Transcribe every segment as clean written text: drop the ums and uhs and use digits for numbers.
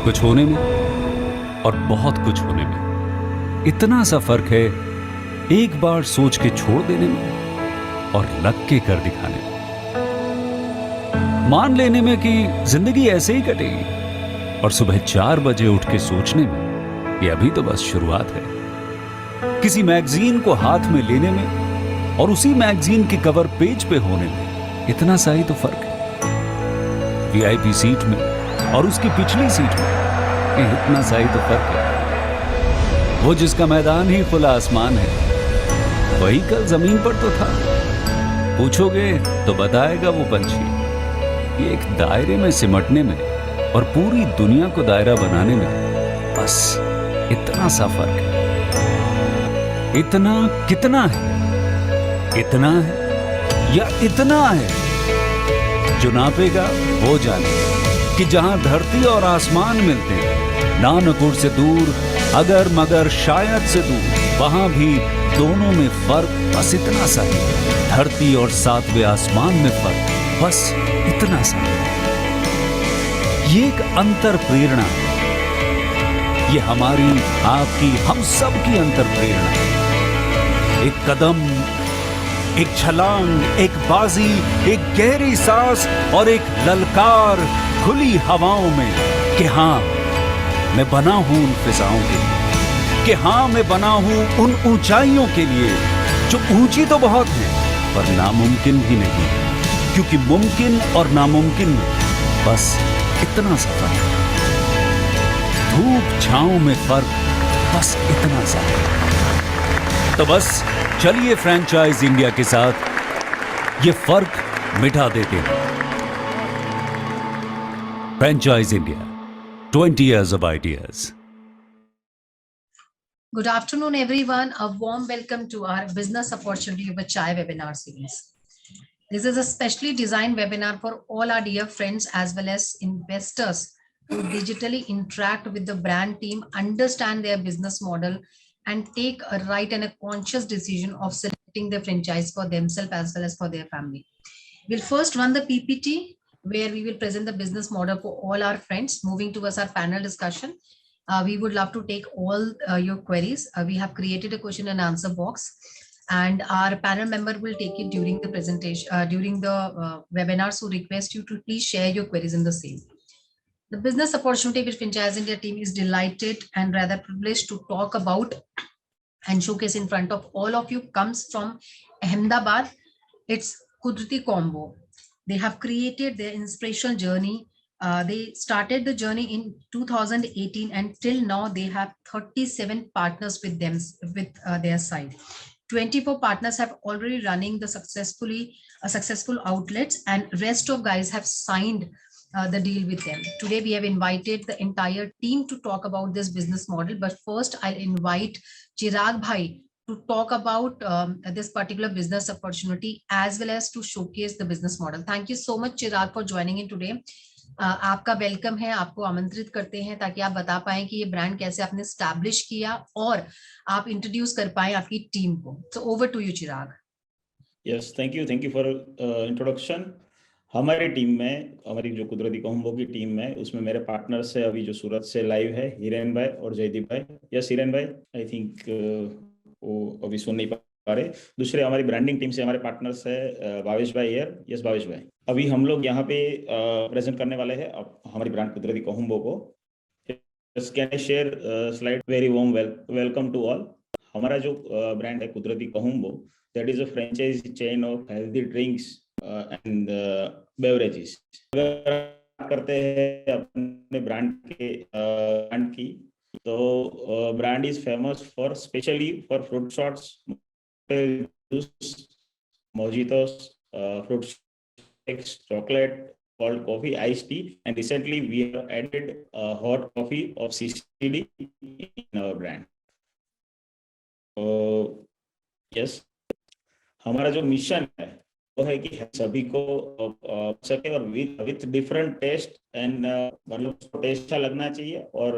कुछ होने में और बहुत कुछ होने में इतना सा फर्क है, एक बार सोच के छोड़ देने में और लग के कर दिखाने में। मान लेने में कि जिंदगी ऐसे ही कटेगी और सुबह 4 बजे उठ के सोचने में कि अभी तो बस शुरुआत है। किसी मैगजीन को हाथ में लेने में और उसी मैगजीन के कवर पेज पे होने में इतना सा ही तो फर्क है। वीआईपी सीट में और उसकी पिछली सीट में इतना सा ही तो फर्क है। वो जिसका मैदान ही खुला आसमान है, वही कल जमीन पर तो था। पूछोगे तो बताएगा वो पंछी, एक दायरे में सिमटने में और पूरी दुनिया को दायरा बनाने में बस इतना सा फर्क है। इतना कितना है? इतना है या इतना है? जो नापेगा वो जाने कि जहां धरती और आसमान मिलते हैं, नानपुर से दूर, अगर मगर शायद से दूर, वहां भी दोनों में फर्क बस इतना सा है। धरती और 7वें आसमान में फर्क बस इतना सा। ये एक अंतर प्रेरणा है। ये हमारी, आपकी, हम सब की अंतर प्रेरणा है। एक कदम, एक छलांग, एक बाजी, एक गहरी सांस और एक ललकार खुली हवाओं में कि हाँ मैं बना हूं उन फिजाओं के लिए, कि हाँ मैं बना हूं उन ऊंचाइयों के लिए जो ऊंची तो बहुत है पर नामुमकिन भी नहीं है। क्योंकि मुमकिन और नामुमकिन में बस इतना सा फर्क है। धूप छांव में फर्क बस इतना सा है। तो बस चलिए फ्रेंचाइज इंडिया के साथ ये फर्क मिटा देते हैं। Franchise India, 20 years of ideas. Good afternoon, everyone. A warm welcome to our Business Opportunity with Chai webinar series. This is a specially designed webinar for all our dear friends as well as investors who digitally interact with the brand team, understand their business model, and take a right and a conscious decision of selecting the franchise for themselves as well as for their family. We'll first run the PPT where we will present the business model for all our friends. Moving towards our panel discussion, we would love to take all your queries. We have created a question and answer box, and our panel member will take it during the presentation, during the webinar. So request you to please share your queries in the same. The business opportunity with Franchise India team is delighted and rather privileged to talk about and showcase in front of all of you comes from Ahmedabad. It's Kudrati Combo. They have created their inspirational journey. They started the journey in 2018 and till now they have 37 partners with them, with their side. 24 partners have already running the successful outlets, and rest of guys have signed the deal with them. Today we have invited the entire team to talk about this business model, but first I'll invite Chirag Bhai to talk about this particular business opportunity as well as to showcase the business model. Thank you so much Chirag for joining in today. आपका welcome है, आपको आमंत्रित करते हैं ताकि आप बता पाएं कि ये ब्रांड कैसे आपने स्टैब्लिश किया और आप इंट्रोड्यूस कर पाए आपकी टीम को. So over to you Chirag. Yes, thank you for introduction. हमारी टीम में, हमारी जो कुदरती कॉम्बो की में में उसमें मेरे पार्टनर्स है अभी जो सूरत से लाइव है, हिरेन भाई और जयदीप भाई. यस हिरेन भाई, आई थिंक वो अभी सुन नहीं पा रहे. दूसरे हमारी ब्रांडिंग टीम से हमारे पार्टनर्स है भावेश भाई हियर. यस भावेश भाई, अभी हम लोग यहाँ पे प्रेजेंट करने वाले हैं हमारी ब्रांड कुदरती कॉम्बो को. Can I share slide? Very warm welcome to all. हमारा जो ब्रांड है Kudrati combo, that is a franchise chain of healthy drinks and beverages. करते हैं अपने ब्रांड की, तो brand is famous for specially for fruit shots, mojitos, fruit shakes, chocolate, cold coffee, iced tea, and recently we have added hot coffee of CCD in our brand. Yes, हमारा जो mission है वो है कि सभी को सके और विथ डिफरेंट टेस्ट एंड मतलब टेस्ट अच्छा लगना चाहिए और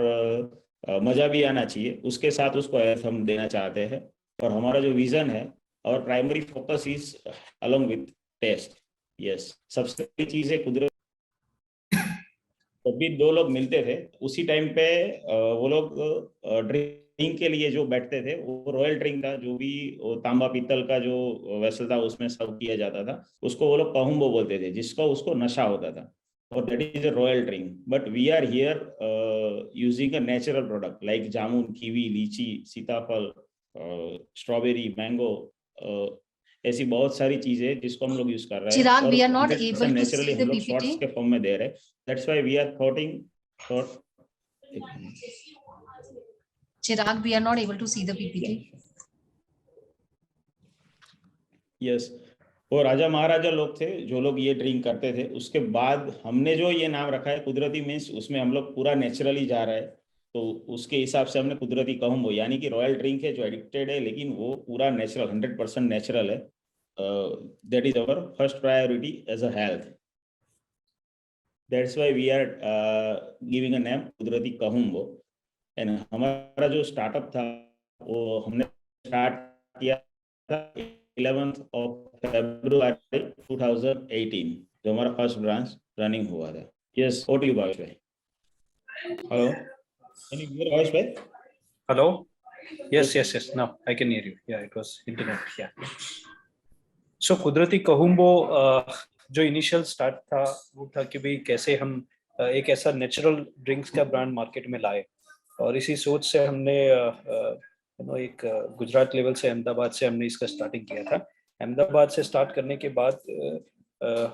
मजा भी आना चाहिए, उसके साथ उसको हम देना चाहते हैं. और हमारा जो विजन है, और primary focus is along with taste. Yes, सबसे बड़ी चीज है कुदरत. जब भी दो लोग मिलते थे उसी टाइम पे वो लोग ड्रिंक के लिए जो बैठते थे वो रॉयल ड्रिंक था, जो भी वो तांबा पीतल का जो वेसल था उसमें सर्व किया जाता था, उसको वो लोग कहूम्बो बोलते थे, जिसका उसको नशा होता था, और that is a royal drink. But we are here using a natural product like jamun, kiwi, lychee, sitaphal, strawberry, mango, ऐसी बहुत सारी चीजें जिसको हम लोग यूज कर रहे हैं, Chirag, और we are not 100% able to naturally see हम the लोग शॉर्ट्स PPT. के फॉर्म में दे रहे हैं. That's why we are thought Chirag, we are not able to see the PPT. यस. वो राजा महाराजा लोग थे जो लोग ये ड्रिंक करते थे. उसके बाद हमने जो ये नाम रखा है कुदरती मीन्स, उसमें हम लोग पूरा नेचुरली जा रहा है, तो उसके हिसाब से हमने कुदरती कहूँबो, यानी कि रॉयल ड्रिंक है जो एडिक्टेड है, लेकिन वो पूरा नेचुरल 100% नेचुरल है. That is our first priority as a health. That's why we are giving a name Kudrati Kahumbo. And हमारा जो स्टार्टअप था वो हमने स्टार्ट किया था 11th of February 2018, जो हमारा फर्स्ट ब्रांच रनिंग हुआ था. Yes, over to you Bhavesh bhai. Hello, can you hear Bhavesh bhai? Hello? Yes. Now I can hear you. Yeah, it was internet. Yeah. So कुदरती कहूम्बो जो इनिशियल स्टार्ट था वो था कि भाई कैसे हम एक ऐसा नेचुरल ड्रिंक्स का ब्रांड मार्केट में लाए, और इसी सोच से हमने एक गुजरात लेवल से, अहमदाबाद से हमने इसका स्टार्टिंग किया था. अहमदाबाद से स्टार्ट करने के बाद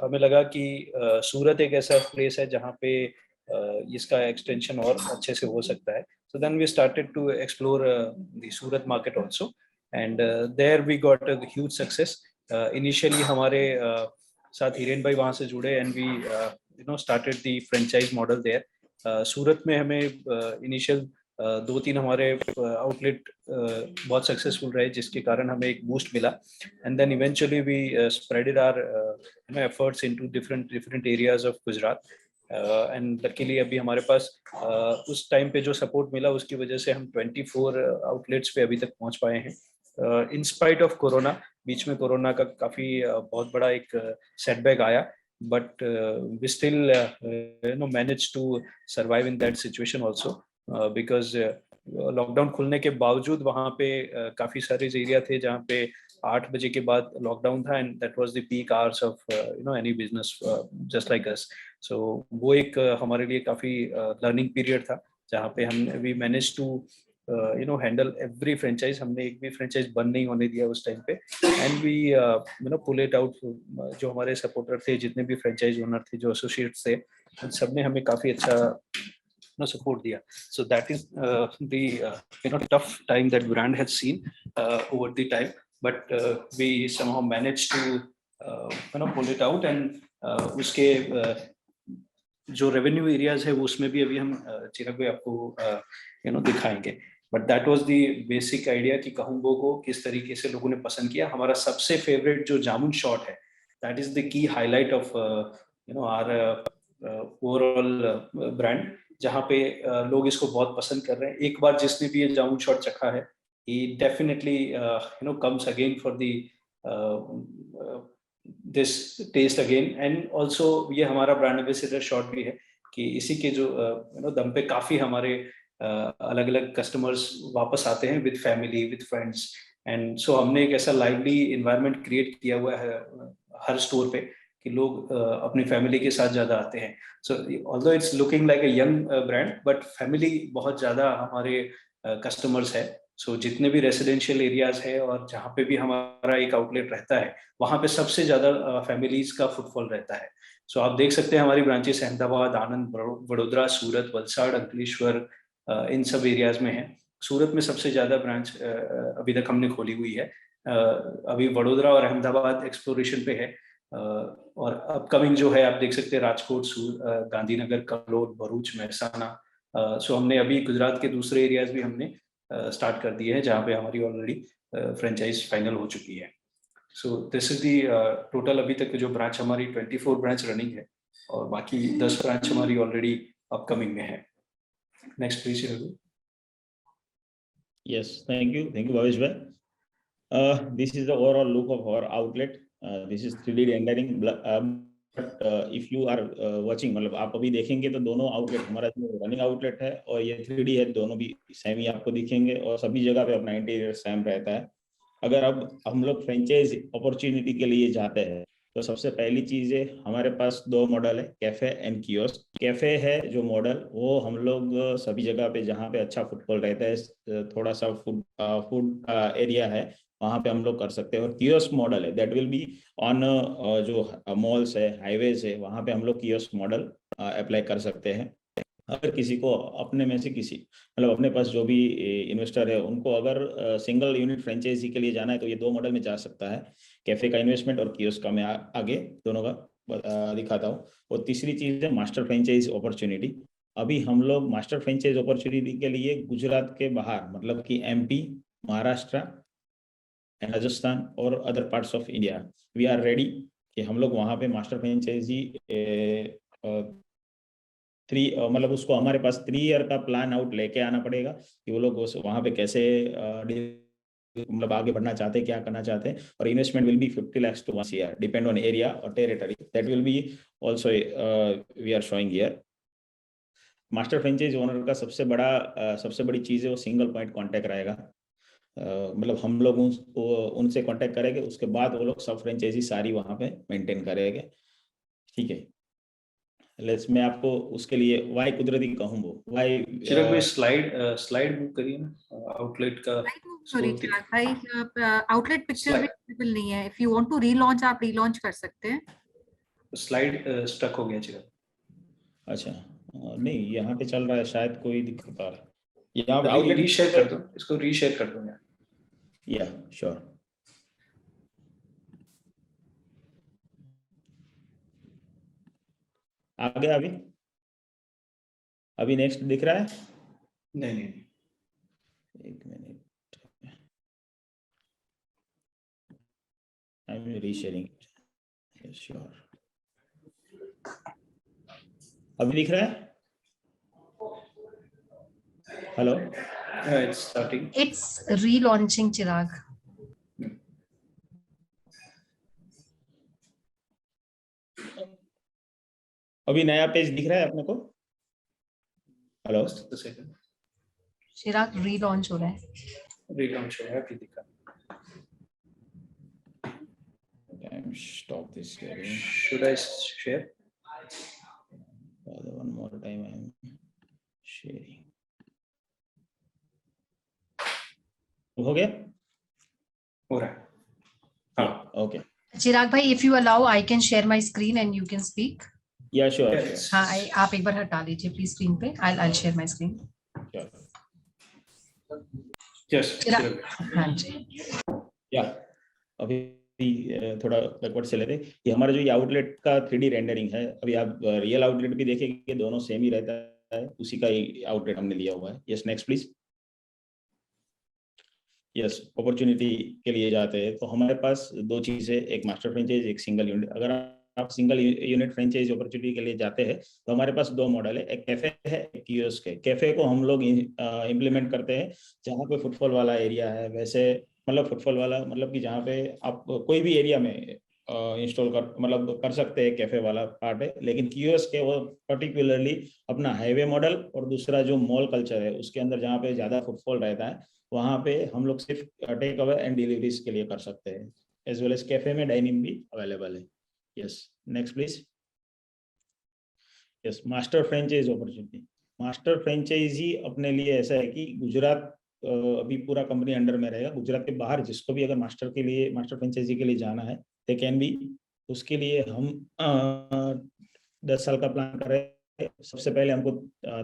हमें लगा कि सूरत एक ऐसा प्लेस है जहाँ पे इसका एक्सटेंशन और अच्छे से हो सकता है. So then we started to explore the Surat market also, and there we got a huge success. Initially हमारे साथ हिरेन भाई वहाँ से जुड़े, and we started the franchise model there. सूरत में हमें इनिशियल 2-3 हमारे आउटलेट बहुत सक्सेसफुल रहे, जिसके कारण हमें एक बूस्ट मिला, and then eventually we spreaded our efforts into different areas of Gujarat. And luckily अभी हमारे पास उस टाइम पे जो सपोर्ट मिला उसकी वजह से हम 24 आउटलेट्स पे अभी तक पहुंच पाए हैं, इन स्पाइट ऑफ कोरोना. बीच में कोरोना का काफी बहुत बड़ा एक सेटबैक आया, but we still manage to survive in that situation also, because lockdown खुलने के बावजूद वहाँ पे काफी सारे एरिया थे जहाँ पे 8 बजे के बाद लॉकडाउन था, and that was the peak hours of any business just like us. So वो एक हमारे लिए काफी लर्निंग पीरियड था, जहाँ पे हम we manage to handle every franchise. हमने एक भी फ्रेंचाइज बंद नहीं होने दिया उस टाइम पे, and we pull it out. जो हमारे सपोर्टर थे, जितने भी फ्रेंचाइज ओनर थे, जो एसोसिएट्स थे, सबने हमें काफी अच्छा support दिया. So that is the tough time that brand has seen over the time, but we somehow managed to pull it out, and उसके जो रेवेन्यू एरियाज है वो उसमें भी अभी हम चिराग भाई आपको दिखाएंगे. But that was the basic idea कि कहूम्बो को किस तरीके से लोगों ने पसंद किया. हमारा सबसे फेवरेट जो जामुन शॉट है, that is the key highlight of our overall brand, जहाँ पे लोग इसको बहुत पसंद कर रहे हैं. एक बार जिसने भी ये जामुन शॉट चखा है, he definitely comes again for the this taste again. And also ये हमारा ब्रांड एम्बेसडर शॉट भी है कि इसी के जो दम पे काफी हमारे अलग अलग कस्टमर्स वापस आते हैं with family, with friends. And so हमने एक ऐसा लाइवली इन्वायरमेंट क्रिएट किया हुआ है हर स्टोर पे कि लोग अपनी फैमिली के साथ ज्यादा आते हैं. सो although it's looking like a young brand, but family बहुत ज्यादा हमारे कस्टमर्स है. सो जितने भी रेसिडेंशियल एरियाज है और जहाँ पे भी हमारा एक आउटलेट रहता है, वहाँ पे सबसे ज्यादा फैमिलीज का फुटफॉल रहता है. सो आप देख सकते हैं हमारी ब्रांचेस अहमदाबाद, आनंद, वडोदरा, सूरत, वलसाड़, अंकलेश्वर, इन सब एरियाज में है. सूरत में सबसे ज्यादा ब्रांच अभी तक हमने खोली हुई है. अभी वडोदरा और अहमदाबाद एक्सप्लोरेशन पे है, और अपकमिंग जो है आप देख सकते हैं राजकोट, गांधीनगर, कलोल, भरूच, महसाना. सो हमने अभी गुजरात के दूसरे एरियाज भी हमने स्टार्ट कर दिए हैं, जहाँ पे हमारी ऑलरेडी फ्रेंचाइज फाइनल हो चुकी है. So this is the total अभी तक जो ब्रांच हमारी 24 ब्रांच रनिंग है, और बाकी 10 ब्रांच हमारी ऑलरेडी अपकमिंग में है. Next please Raghu. Yes, thank you Bhavesh bhai. This is the overall look of our outlet. This is 3D rendering. If you are watching, मतलब आप अभी देखेंगे तो दोनों आउटलेट, हमारा जो रनिंग आउटलेट है और ये 3D है, दोनों भी सेम ही आपको दिखेंगे और सभी जगह पे अपना इंटीरियर सेम रहता है। अगर अब हम लोग फ्रेंचाइज अपॉर्चुनिटी के लिए जाते हैं तो सबसे पहली चीज है, हमारे पास दो मॉडल है, कैफे एंड कियोस्क। कैफे है जो मॉडल, वो हम लोग सभी जगह पे जहाँ पे अच्छा फुटफॉल रहता है, थोड़ा सा फूड एरिया है, वहाँ पे हम लोग कर सकते हैं। और कियोस्क मॉडल है दैट विल बी ऑन जो मॉल्स है, हाईवेज है, वहाँ पे हम लोग कियोस्क मॉडल अप्लाई कर सकते हैं। अगर किसी को अपने में से किसी, मतलब अपने पास जो भी इन्वेस्टर है, उनको अगर सिंगल यूनिट फ्रेंचाइजी के लिए जाना है तो ये दो मॉडल में जा सकता है, कैफे का इन्वेस्टमेंट और कियोस्क का। मैं आगे दोनों का दिखाता हूँ। और तीसरी चीज है मास्टर फ्रेंचाइज अपॉर्चुनिटी। अभी हम लोग मास्टर फ्रेंचाइज अपॉर्चुनिटी के लिए गुजरात के बाहर, मतलब कि MP, महाराष्ट्र, राजस्थान और other parts of India, we are ready कि हम लोग वहाँ पे मास्टर फ्रेंचाइजी मतलब उसको हमारे पास 3 ईयर का प्लान आउट लेके आना पड़ेगा कि वो लोग वहाँ पे कैसे मतलब आगे बढ़ना चाहते हैं, क्या करना चाहते हैं। और investment will be 50 lakhs to 1 year, depend on area और territory, that will be also we are showing here. Master franchise owner का सबसे बड़ी चीज़ है वो सिंगल पॉइंट कॉन्टैक्ट रहेगा। मतलब हम लोग उनसे कांटेक्ट करेंगे, उसके बाद वो लोग सब फ्रेंचाइजी सारी वहाँ पे मेंटेन करेंगे। ठीक है, लेट्स मैं आपको उसके लिए वाई कुदरती कहूँ, वाई चिराग भाई स्लाइड मूव करिए ना, आउटलेट का। सॉरी चिराग भाई, आउटलेट पिक्चर भी विजिबल नहीं है। If you want to relaunch, आप रीलॉन्च कर सकते हैं। स्लाइड स्टक हो गया चिराग। अच्छा, नहीं यहाँ पे चल रहा है, शायद कोई दिक्कत आ रहा है। यहाँ पे अभी आउटलेट रीशेयर कर दो, इसको रीशेयर कर दो यार। या श्योर। आ गया अभी नेक्स्ट दिख रहा है? नहीं, एक minute, I am resharing. Sure, अभी दिख रहा है? Hello, it's starting. It's relaunching, Chirag. अभी नया पेज दिख रहा है अपने को? हेलो, Chirag relaunch हो रहा है। रीलॉन्च हो रहा है, अभी दिखा। stop this sharing. Should I share? One more time I am sharing. हो गया? हो रहा है। हाँ, okay. Chirag bhai, if you allow, I can share my screen and you can speak. या श्योर। Yes. हाँ, आप एक बार हटा लीजिए प्लीज स्क्रीन पे। I'll share my screen. Yes, चिराग, चिराग। हाँ जी। या अभी थोड़ा बैकवर्ड से लेते, ये हमारा जो ये आउटलेट का 3D रेंडरिंग है। अभी आप रियल आउटलेट भी देखेंगे, दोनों सेम ही रहता है, उसी का ही आउटलेट हमने लिया हुआ है। Yes, next please. Yes, opportunity के लिए जाते हैं तो हमारे पास दो चीजें, एक मास्टर फ्रेंचाइज, एक सिंगल यूनिट। अगर आप सिंगल यूनिट फ्रेंचाइज अपॉर्चुनिटी के लिए जाते हैं तो हमारे पास दो मॉडल है, एक कैफे है, एक कियोस्क है। कैफे को हम लोग इम्प्लीमेंट करते हैं जहाँ पे फुटफॉल वाला एरिया है, वैसे मतलब फुटफॉल वाला मतलब कि जहाँ पे आप कोई भी एरिया में इंस्टॉल कर सकते हैं, कैफे वाला पार्ट है। लेकिन कियोस्क है वो पर्टिकुलरली अपना हाईवे मॉडल और दूसरा जो मॉल कल्चर है उसके अंदर जहाँ पे ज्यादा फुटफॉल रहता है, वहाँ पे हम लोग सिर्फ टेक अवे एंड डिलीवरीज के लिए कर सकते हैं। एज वेल एज कैफे में डाइनिंग भी अवेलेबल है। Yes, next please. Yes, master franchise opportunity. Master franchisee अपने लिए ऐसा है कि गुजरात अभी पूरा कंपनी अंडर में रहेगा। गुजरात के बाहर जिसको भी अगर मास्टर फ्रेंचाइजी के लिए जाना है, दे कैन बी। उसके लिए हम 10 साल का प्लान कर रहे हैं। सबसे पहले हमको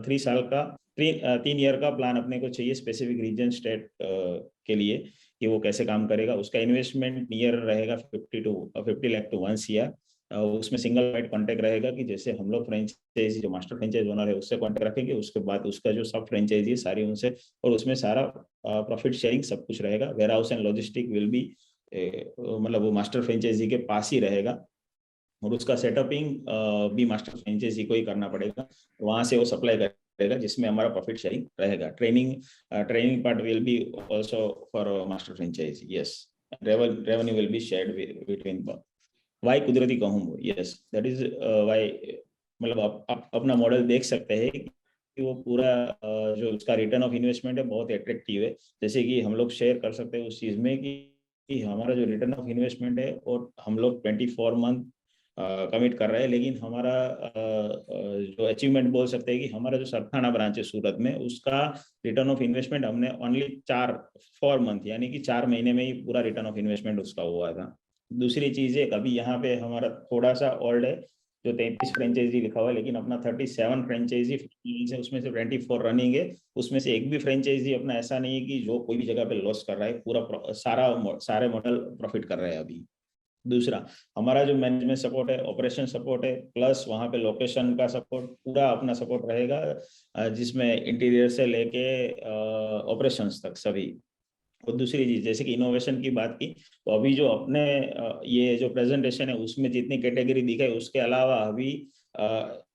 3 ईयर का प्लान अपने को चाहिए स्पेसिफिक रीजन स्टेट के लिए कि वो कैसे काम करेगा। उसका इन्वेस्टमेंट नियर रहेगा 50 लाख टू 1 year। उसमें सिंगल पॉइंट कॉन्टेक्ट रहेगा कि जैसे हम लोग फ्रेंचाइजी जो मास्टर फ्रेंचाइज ओनर है उससे कॉन्टेक्ट रखेंगे, उसके बाद उसका जो सब फ्रेंचाइजी है सारी उनसे, और उसमें सारा प्रॉफिट शेयरिंग सब कुछ रहेगा। Warehouse and logistic will be मतलब वो मास्टर फ्रेंचाइजी के पास ही रहेगा, और उसका सेटअपिंग भी मास्टर फ्रेंचाइजी को ही करना पड़ेगा, वहां से वो सप्लाई करेगा जिसमें हमारा प्रॉफिट शेयरिंग रहेगा। Training part will be also for master franchisee. Yes, revenue will be shared between both. Why Kudrati कहूँगो, यस दैट इज वाई, मतलब आप अपना मॉडल देख सकते हैं कि वो पूरा जो उसका रिटर्न ऑफ इन्वेस्टमेंट है बहुत अट्रैक्टिव है। जैसे कि हम लोग शेयर कर सकते हैं उस चीज़ में कि हमारा जो रिटर्न ऑफ इन्वेस्टमेंट है और हम लोग 24 मंथ कमिट कर रहे हैं, लेकिन हमारा जो अचीवमेंट बोल सकते हैं कि हमारा जो सरथाना ब्रांच है सूरत में, उसका रिटर्न ऑफ इन्वेस्टमेंट हमने ओनली 4 मंथ यानी कि 4 महीने में ही पूरा रिटर्न ऑफ इन्वेस्टमेंट उसका हुआ था। दूसरी चीज है, अभी यहाँ पे हमारा थोड़ा सा ओल्ड है, जो 33 फ्रेंचाइजी लिखा हुआ है, लेकिन अपना 37 फ्रेंचाइजी है, उसमें से 24 रनिंग है। उसमें से एक भी फ्रेंचाइजी अपना ऐसा नहीं है कि जो कोई भी जगह पे लॉस कर रहा है, पूरा सारे मॉडल प्रॉफिट कर रहे हैं अभी। दूसरा, हमारा जो मैनेजमेंट सपोर्ट है, ऑपरेशन सपोर्ट है, प्लस वहाँ पे लोकेशन का सपोर्ट, पूरा अपना सपोर्ट रहेगा, जिसमें इंटीरियर से लेके ऑपरेशंस तक सभी। और दूसरी चीज, जैसे कि इनोवेशन की बात की, तो अभी जो अपने ये जो प्रेजेंटेशन है उसमें जितनी कैटेगरी दिखाई, उसके अलावा अभी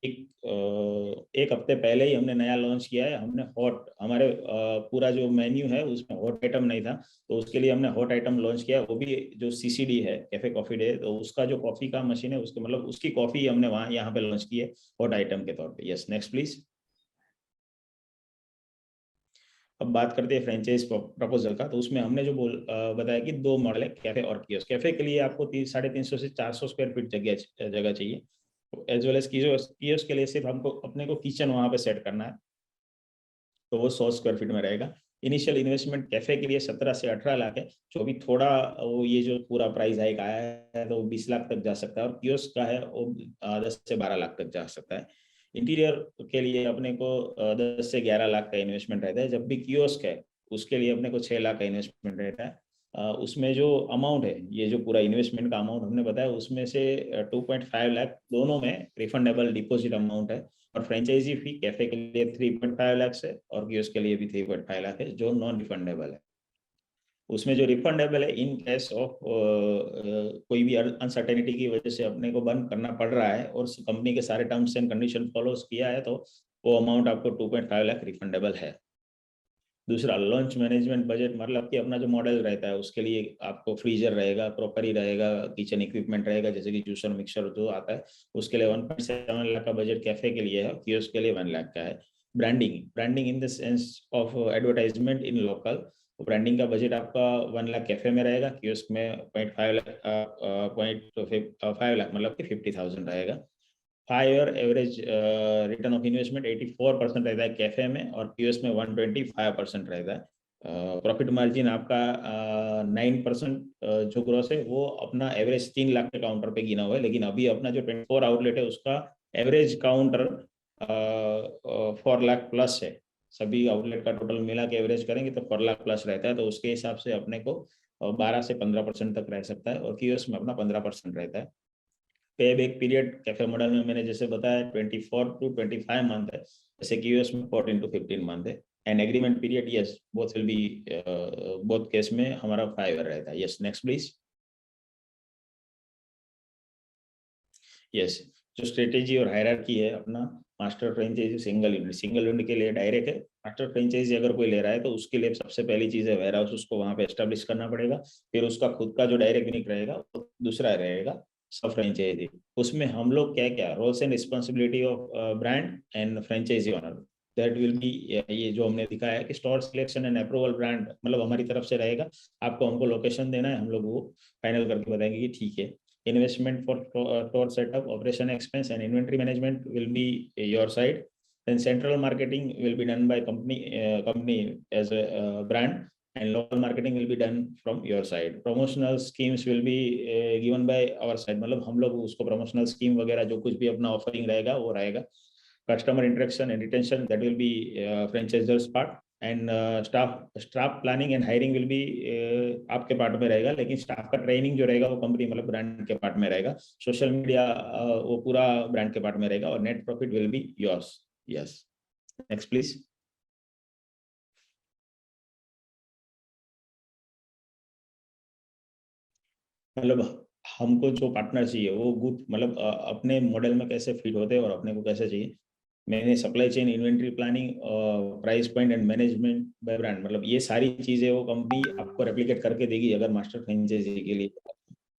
एक हफ्ते पहले ही हमने नया लॉन्च किया है। हमने हॉट, हमारे पूरा जो मेन्यू है उसमें हॉट आइटम नहीं था, तो उसके लिए हमने हॉट आइटम लॉन्च किया। वो भी जो CCD है, कैफे कॉफी डे, तो उसका जो कॉफी का मशीन है उसके मतलब उसकी कॉफी हमने वहाँ यहाँ पे लॉन्च की है हॉट आइटम के तौर पे। Yes, next please. अब बात करते हैं फ्रेंचाइज प्रपोजल का, तो उसमें हमने जो बताया कि 2 मॉडल है, कैफे और कियोस्क। कैफे के लिए आपको 350 से 400 स्क्वायर फीट जगह चाहिए, एज वेल एज कियोस्क के लिए सिर्फ हमको अपने को किचन वहां पे सेट करना है, तो वो 100 स्क्वायर फीट में रहेगा। इनिशियल इन्वेस्टमेंट कैफे के लिए 17 से 18 लाख है, जो अभी थोड़ा वो ये जो पूरा प्राइस हाइक आया है तो 20 लाख तक जा सकता है, और कियोस्क का है वो 10 से 12 लाख तक जा सकता है। इंटीरियर के लिए अपने को 10 से 11 लाख का इन्वेस्टमेंट रहता है, जब भी कियोस्क है उसके लिए अपने को 6 लाख का इन्वेस्टमेंट रहता है। उसमें जो अमाउंट है, ये जो पूरा इन्वेस्टमेंट का अमाउंट हमने बताया, उसमें से 2.5 लाख दोनों में रिफंडेबल डिपॉजिट अमाउंट है, और फ्रेंचाइजी फी कैफे के लिए 3.5 लाख है और कियोस्क के लिए भी 3.5 लाख है, जो नॉन रिफंडेबल है। उसमें जो रिफंडेबल है, इन केस ऑफ कोई भी अनसर्टेनिटी की वजह से अपने को बंद करना पड़ रहा है और कंपनी के सारे टर्म्स एंड कंडीशन फॉलो किया है, तो वो अमाउंट आपको 2.5 लाख रिफंडेबल है। दूसरा, लॉन्च मैनेजमेंट बजट, मतलब कि अपना जो मॉडल रहता है उसके लिए आपको फ्रीजर रहेगा, क्रॉकरी रहेगा, किचन इक्विपमेंट रहेगा, जैसे कि जूसर मिक्सर जो आता है, उसके लिए 1.7 लाख का बजट कैफे के लिए है, कियोस्क के लिए 1 लाख का है। Branding in the sense of advertisement in local, branding का बजट आपका 1 लाख कैफे में रहेगा, कियोस्क में 0.5 लाख मतलब कि 50,000 रहेगा। 5 year average return of investment 84% रहता है कैफे में, और कियोस्क में 125% रहता है। प्रॉफिट मार्जिन आपका 9% जो ग्रॉस है वो अपना एवरेज 3 लाख के काउंटर पे गिना हुआ है, लेकिन अभी अपना जो 24 आउटलेट है उसका एवरेज काउंटर 4 लाख प्लस है। सभी आउटलेट का टोटल मिला के एवरेज करेंगे तो 4 लाख प्लस रहता है, तो उसके हिसाब से अपने को 12 से 15% तक रह सकता है, और कियोस्क में अपना 15% रहता है। पे बैक पीरियड कैफे मॉडल में मैंने जैसे बताया 24 to 25 मंथ है, जैसे कि यूएस में 14 to 15 मंथ है। And agreement period, yes, both will be, both case में हमारा 5 ईयर रहता है। Yes, next please. यस, जो स्ट्रेटेजी और हायरार्की है अपना, मास्टर फ्रेंचाइजी सिंगल विंडो के लिए डायरेक्ट है। मास्टर फ्रेंचाइजी अगर कोई ले रहा है तो उसके लिए सबसे पहली चीज है वेयर हाउस, उसको वहां पे एस्टेब्लिश करना पड़ेगा। फिर उसका खुद का जो डायरेक्ट यूनिट रहेगा, दूसरा रहेगा सब फ्रेंचाइजी। उसमें हम लोग क्या क्या roles and responsibility of brand and franchisee owner, that will be, ये जो हमने दिखाया है कि store selection and approval brand मतलब हमारी तरफ से रहेगा। आपको हमको लोकेशन देना है, हम लोग वो फाइनल करके बताएंगे कि ठीक है। Investment for store setup, operation expense and inventory management will be your side. Then central marketing will be done by company as a brand, and local marketing will be done from your side. Promotional schemes will be given by our side, मतलब हम लोग उसको promotional scheme वगैरह जो कुछ भी अपना offering रहेगा वो रहेगा। Customer interaction and retention, that will be franchisor's part. And staff planning and hiring will be आपके पार्ट में रहेगा, लेकिन स्टाफ का ट्रेनिंग जो रहेगा वो कंपनी मतलब ब्रांड के पार्ट में रहेगा। सोशल मीडिया वो पूरा ब्रांड के पार्ट में रहेगा, और net profit will be yours. Yes, next please. मतलब हमको जो पार्टनर चाहिए वो गुड, मतलब अपने मॉडल में कैसे फिट होते हैं और अपने को कैसे चाहिए। मैंने supply chain, inventory planning, price point and management by brand, मतलब ये सारी चीजें वो कंपनी आपको रेप्लिकेट करके देगी अगर मास्टर फ्रेंचाइजी के लिए।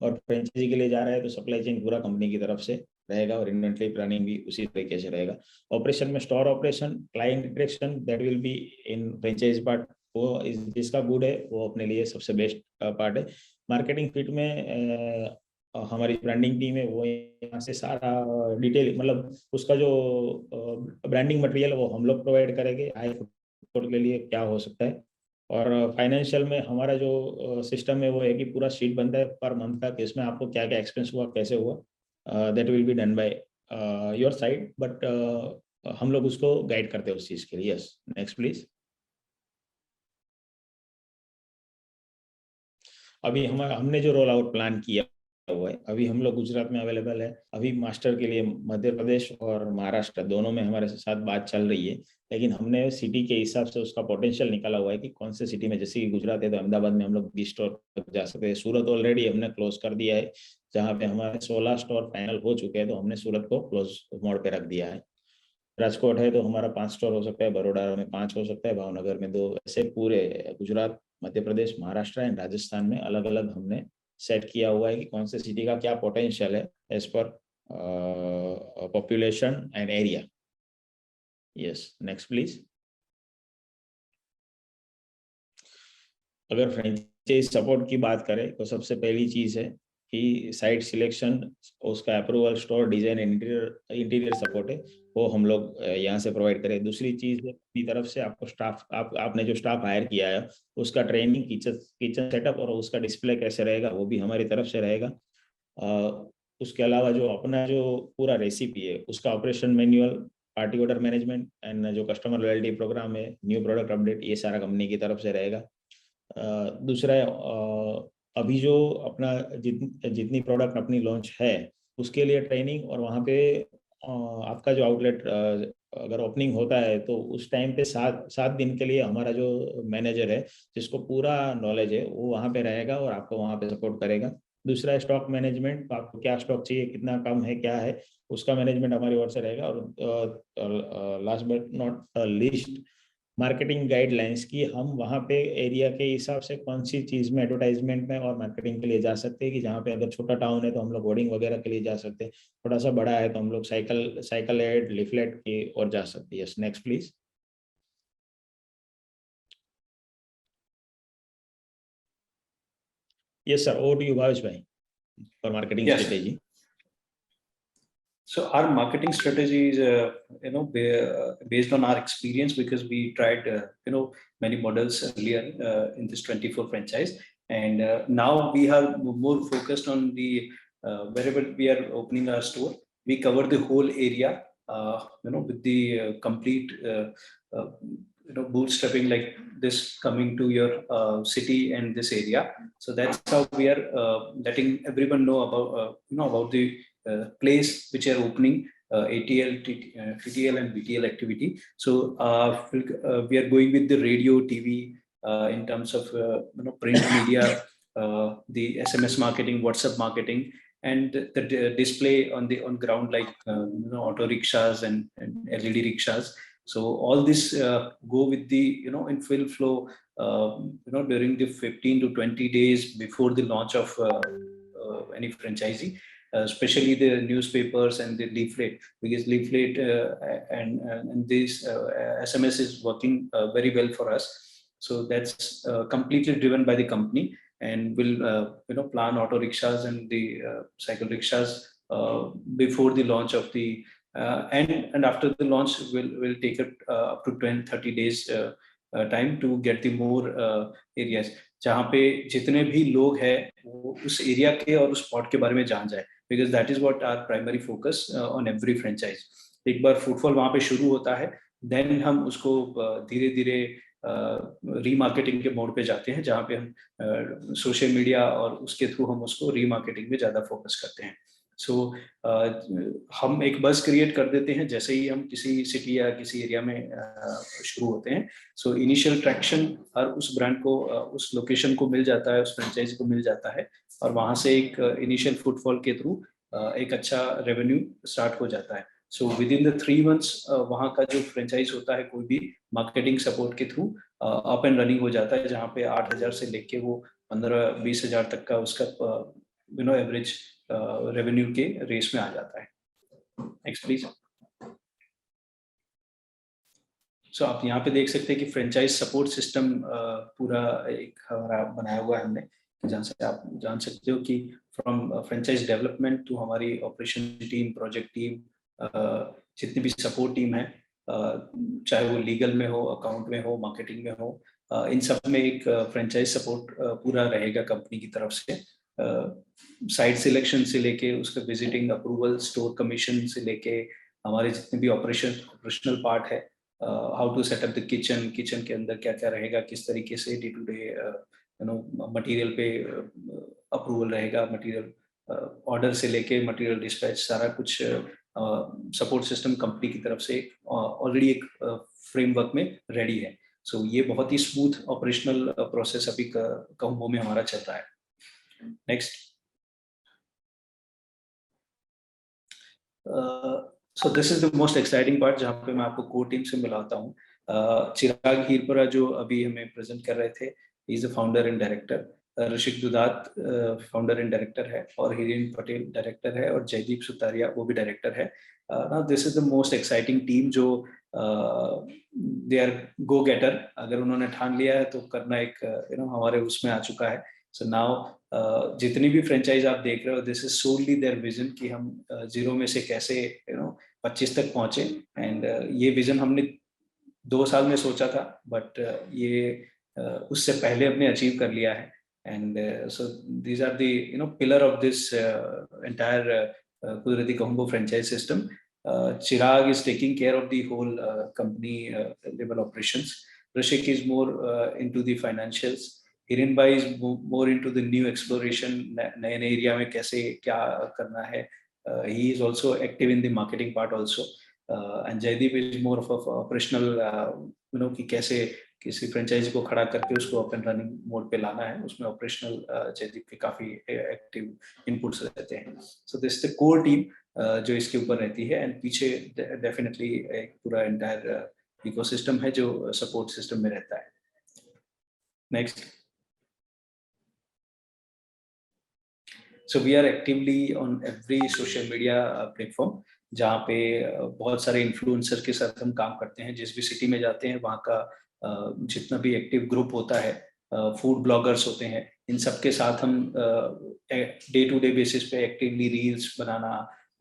और फ्रेंचाइजी के लिए जा रहा है तो सप्लाई चेन पूरा कंपनी की तरफ से रहेगा और इन्वेंटरी प्लानिंग भी उसी तरीके से रहेगा। ऑपरेशन में store operation, client interaction, that will be in franchise part. वो जिसका गुड है वो अपने लिए सबसे बेस्ट पार्ट है। मार्केटिंग फिट में हमारी ब्रांडिंग टीम है, वो यहाँ से सारा डिटेल, मतलब उसका जो ब्रांडिंग मटेरियल वो हम लोग प्रोवाइड करेंगे हाई फुटफॉल के लिए क्या हो सकता है। और फाइनेंशियल में हमारा जो सिस्टम है वो है कि पूरा शीट बनता है पर मंथ का, कि इसमें आपको क्या क्या एक्सपेंस हुआ, कैसे हुआ, that will be done by your side, but हम लोग उसको गाइड करते हैं उस चीज़ के लिए। Yes, next please. अभी हमने जो रोल आउट प्लान किया हुआ है, अभी हम लोग गुजरात में अवेलेबल है, अभी मास्टर के लिए मध्य प्रदेश और महाराष्ट्र दोनों में हमारे साथ बात चल रही है, लेकिन हमने सिटी के हिसाब से उसका पोटेंशियल निकाला हुआ है कि कौन से सिटी में, जैसे कि गुजरात है तो अहमदाबाद में हम लोग 20 स्टोर तक जा सकते हैं। सूरत ऑलरेडी हमने क्लोज कर दिया है, जहाँ पे हमारे 16 स्टोर फाइनल हो चुके हैं, तो हमने सूरत को क्लोज मोड पे रख दिया है। राजकोट है तो हमारा 5 स्टोर हो सकता है, बड़ोड़ा में 5 हो सकता है, भावनगर में 2, ऐसे पूरे गुजरात, मध्य प्रदेश, महाराष्ट्र एंड राजस्थान में अलग अलग हमने सेट किया हुआ है कि कौन से सिटी का क्या पोटेंशियल है as per population and area. Yes, next please. अगर फ्रेंचाइज सपोर्ट की बात करें तो सबसे पहली चीज है कि साइट सिलेक्शन, उसका approval, store design, interior support है वो हम लोग यहाँ से प्रोवाइड करें। दूसरी चीज है अपनी तरफ से आपको स्टाफ, आपने जो स्टाफ हायर किया है उसका ट्रेनिंग, किचन सेटअप और उसका डिस्प्ले कैसे रहेगा वो भी हमारी तरफ से रहेगा। उसके अलावा जो अपना जो पूरा रेसिपी है उसका operation manual, party order management and जो कस्टमर लॉयल्टी प्रोग्राम है, न्यू प्रोडक्ट अपडेट, ये सारा कंपनी की तरफ से रहेगा। दूसरा अभी जो अपना जितनी प्रोडक्ट अपनी लॉन्च है उसके लिए ट्रेनिंग, और वहाँ पे आपका जो आउटलेट अगर ओपनिंग होता है तो उस टाइम पे 7 दिन के लिए हमारा जो मैनेजर है जिसको पूरा नॉलेज है वो वहाँ पे रहेगा और आपको वहाँ पे सपोर्ट करेगा। दूसरा स्टॉक मैनेजमेंट, आपको क्या स्टॉक चाहिए, कितना कम है, क्या है, उसका मैनेजमेंट हमारी ओर से रहेगा। और last but not least, marketing guidelines की हम वहाँ पे एरिया के हिसाब से कौन सी चीज़ में एडवर्टाइजमेंट में और मार्केटिंग के लिए जा सकते हैं, कि जहाँ पे अगर छोटा टाउन है तो हम लोग होर्डिंग वगैरह के लिए जा सकते हैं, थोड़ा सा बड़ा है तो हम लोग साइकिल एड, लिफलेट की ओर जा सकते हैं। Yes, next please. Yes sir, over to you Bhavesh bhai for marketing strategy. So our marketing strategy is, based on our experience, because we tried, many models earlier in this 24 franchise, and now we are more focused on the wherever we are opening our store, we cover the whole area, with the complete, bootstrapping like this, coming to your city and this area. So that's how we are letting everyone know about, about the place which are opening, ATL, TTL and BTL activity. So we are going with the radio, TV, in terms of print media, the SMS marketing, WhatsApp marketing, and the display on ground, like auto rickshaws and LED rickshaws. So all this go with the in full flow, during the 15 to 20 days before the launch of any franchisee. Especially the newspapers and the leaflet, because leaflet and this SMS is working very well for us. So that's completely driven by the company, and will plan auto rickshaws and the cycle rickshaws before the launch of the and after the launch will take it up to 20-30 days time to get the more areas, जहाँ पे जितने भी लोग हैं वो उस area के और उस स्पॉट के बारे में जान जाए, because that is what our primary focus on every franchise. एक बार फुटफॉल वहाँ पे शुरू होता है, देन हम उसको धीरे धीरे रीमार्केटिंग के मोड पे जाते हैं, जहाँ पे हम सोशल मीडिया और उसके थ्रू हम उसको रीमार्केटिंग में ज़्यादा फोकस करते हैं। सो हम एक बज़ क्रिएट कर देते हैं जैसे ही हम किसी सिटी या किसी एरिया में शुरू होते हैं। सो इनिशियल ट्रैक्शन हर उस ब्रांड को उस लोकेशन को मिल जाता है, उस फ्रेंचाइजी को मिल जाता है, और वहाँ से एक इनिशियल फुटफॉल के थ्रू एक अच्छा रेवेन्यू स्टार्ट हो जाता है। So with in the 3 months वहाँ का जो फ्रेंचाइज होता है कोई भी मार्केटिंग सपोर्ट के थ्रू अप एंड रनिंग हो जाता है, जहाँ पे 8,000 से लेके वो 15-20,000 तक का उसका एवरेज रेवेन्यू के रेस में आ जाता है। Next please. सो आप यहाँ पे देख सकते हैं कि फ्रेंचाइज सपोर्ट सिस्टम पूरा एक हमारा बनाया हुआ है हमने, जहाँ से आप जान सकते हो कि फ्रॉम फ्रेंचाइज डेवलपमेंट टू हमारी ऑपरेशन टीम, प्रोजेक्ट टीम, जितनी भी सपोर्ट टीम है, चाहे वो लीगल में हो, अकाउंट में हो, मार्केटिंग में हो, इन सब में एक फ्रेंचाइज सपोर्ट पूरा रहेगा कंपनी की तरफ से। साइट सिलेक्शन से लेके उसका विजिटिंग, अप्रूवल, स्टोर कमीशन से लेके हमारे जितने भी ऑपरेशनल पार्ट है, how to set up the kitchen, kitchen के अंदर क्या क्या रहेगा, किस तरीके से डे टू डे मटेरियल पे अप्रूवल रहेगा, मटेरियल ऑर्डर से लेके मटेरियल डिस्पैच, सारा कुछ सपोर्ट सिस्टम कंपनी की तरफ से ऑलरेडी एक फ्रेमवर्क में रेडी है। सो ये बहुत ही स्मूथ ऑपरेशनल प्रोसेस अभी कहूंबो में हमारा चल रहा है। Next. So this is the most exciting part, जहाँ पे मैं आपको कोर टीम से मिलाता हूँ। चिराग हीरपुरा जो अभी हमें प्रेजेंट कर रहे थे, is the founder and director. Rishik Dudat founder and director है, और हिरेन पटेल डायरेक्टर है, और जयदीप सुतारिया वो भी डायरेक्टर है। Now this is the most exciting team, जो दे आर गो गेटर। अगर उन्होंने ठान लिया है तो करना एक हमारे उसमें आ चुका है। सो नाउ जितनी भी फ्रेंचाइज आप देख रहे हो, this is solely their vision कि हम जीरो में से कैसे 25 तक पहुंचे। एंड ये विजन हमने 2 साल में सोचा था, बट ये उससे पहले हमने अचीव कर लिया है। And so these are the pillar of this entire Kudrati Kahumbo franchise system. Chirag is taking care of the whole company level operations. Rishik is more into the financials. Hiren bhai is more into the new exploration, नए area में कैसे क्या करना है। He is also active in the marketing part also. And Jaideep is more of a operational, कि कैसे किसी franchise को खड़ा करके उसको अपन रनिंग मोड पे लाना है, उसमें ऑपरेशनल जयदीप के काफी एक्टिव इनपुट्स रहते हैं। So this the core team जो इसके ऊपर रहती है, एंड पीछे डेफिनेटली एक पूरा एंटायर इकोसिस्टम है जो सपोर्ट सिस्टम में रहता है। Next. So we are actively on every social media platform, जहाँ पे बहुत सारे इन्फ्लुएंसर के साथ हम काम करते हैं। जिस भी सिटी में जाते हैं वहाँ का जितना भी एक्टिव ग्रुप होता है, फूड ब्लॉगर्स होते हैं, इन सब के साथ हम डे टू डे बेसिस पे एक्टिवली रील्स बनाना,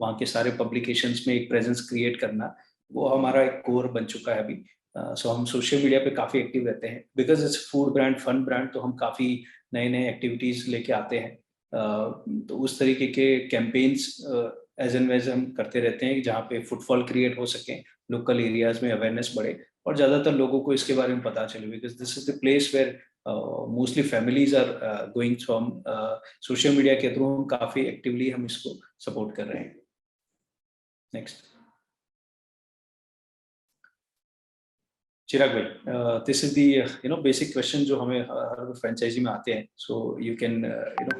वहाँ के सारे पब्लिकेशंस में एक प्रेजेंस क्रिएट करना, वो हमारा एक कोर बन चुका है अभी। सो हम सोशल मीडिया पे काफ़ी एक्टिव रहते हैं, because it's food brand, fun brand, तो हम काफ़ी नए नए एक्टिविटीज़ लेके आते हैं। तो उस तरीके के कैंपेन्स एज एंड वेज हम करते रहते हैं, जहाँ पे फुटफॉल क्रिएट हो सके, लोकल एरियाज में अवेयरनेस बढ़े, और ज़्यादातर लोगों को इसके बारे में पता चले, because this is the place where mostly families are going through. हम सोशल मीडिया के थ्रू हम काफ़ी एक्टिवली हम इसको सपोर्ट कर रहे हैं। नेक्स्ट। चिराग भाई, this is the basic question जो हमें हर फ्रेंचाइजी में आते हैं, so you can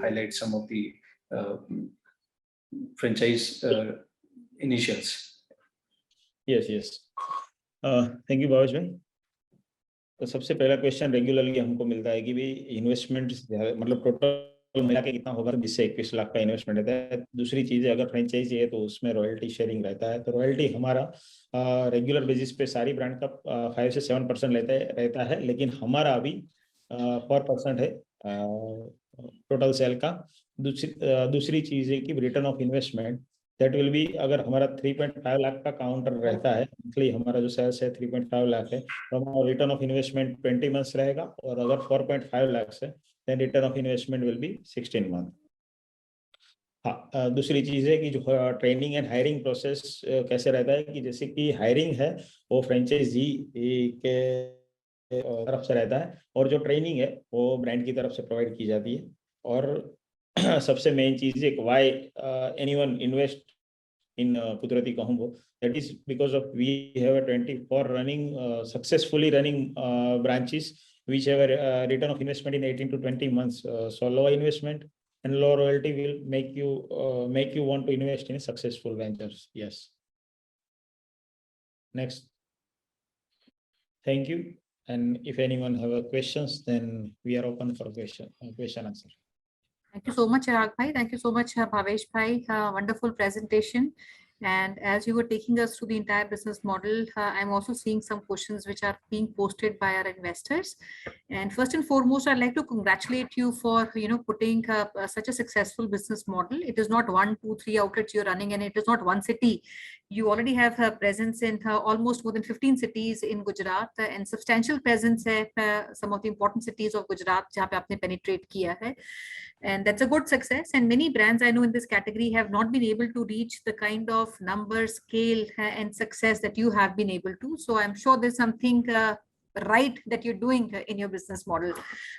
highlight some of the franchise initials. Yes, thank you Bhavesh भाई। तो सबसे पहला क्वेश्चन रेगुलरली हमको मिलता है कि भाई इन्वेस्टमेंट मतलब टोटल मिला के कितना होगा, जिससे 21 लाख का इन्वेस्टमेंट रहता है। दूसरी चीज़ है, अगर फ्रेंचाइजी है तो उसमें रॉयल्टी शेयरिंग रहता है। तो रॉयल्टी हमारा रेगुलर बेसिस पे सारी ब्रांड का 5 से 7% रहता है, लेकिन हमारा अभी 4% है टोटल सेल का। दूसरी चीज़ है कि return of investment that will B, अगर हमारा 3.5 लाख का काउंटर रहता है मंथली, हमारा जो सेल्स है 3.5 लाख है, तो हमारा रिटर्न ऑफ इन्वेस्टमेंट 20 मंथ्स रहेगा। और अगर 4.5 लाख है then return of investment will be 16 month. हाँ, दूसरी चीज़ है कि जो ट्रेनिंग एंड हायरिंग प्रोसेस कैसे रहता है, कि जैसे कि हायरिंग है वो फ्रेंचाइजी के तरफ से रहता है, और जो ट्रेनिंग है वो ब्रांड की तरफ से प्रोवाइड की जाती है। और सबसे मेन चीज़ है why anyone invest in Kudrati Kahumbo, that is because of we have a 24 running successfully running branches which have a return of investment in 18 to 20 months. So low investment and low royalty will make you want to invest in successful ventures. Yes. Next. Thank you. And if anyone have a questions, then we are open for question answer. Thank you so much, Chirag Bhai. Thank you so much, Bhavesh Bhai. Wonderful presentation. And as you were taking us through the entire business model, I'm also seeing some questions which are being posted by our investors. And first and foremost, I'd like to congratulate you for putting such a successful business model. It is not 1, 2, 3 outlets you're running, and it is not one city. You already have a presence in almost more than 15 cities in Gujarat, and substantial presence in some of the important cities of Gujarat जहाँ पे आपने penetrate किया है. And that's a good success. And many brands I know in this category have not been able to reach the kind of number, scale, and success that you have been able to. So I'm sure there's something right that you're doing in your business model.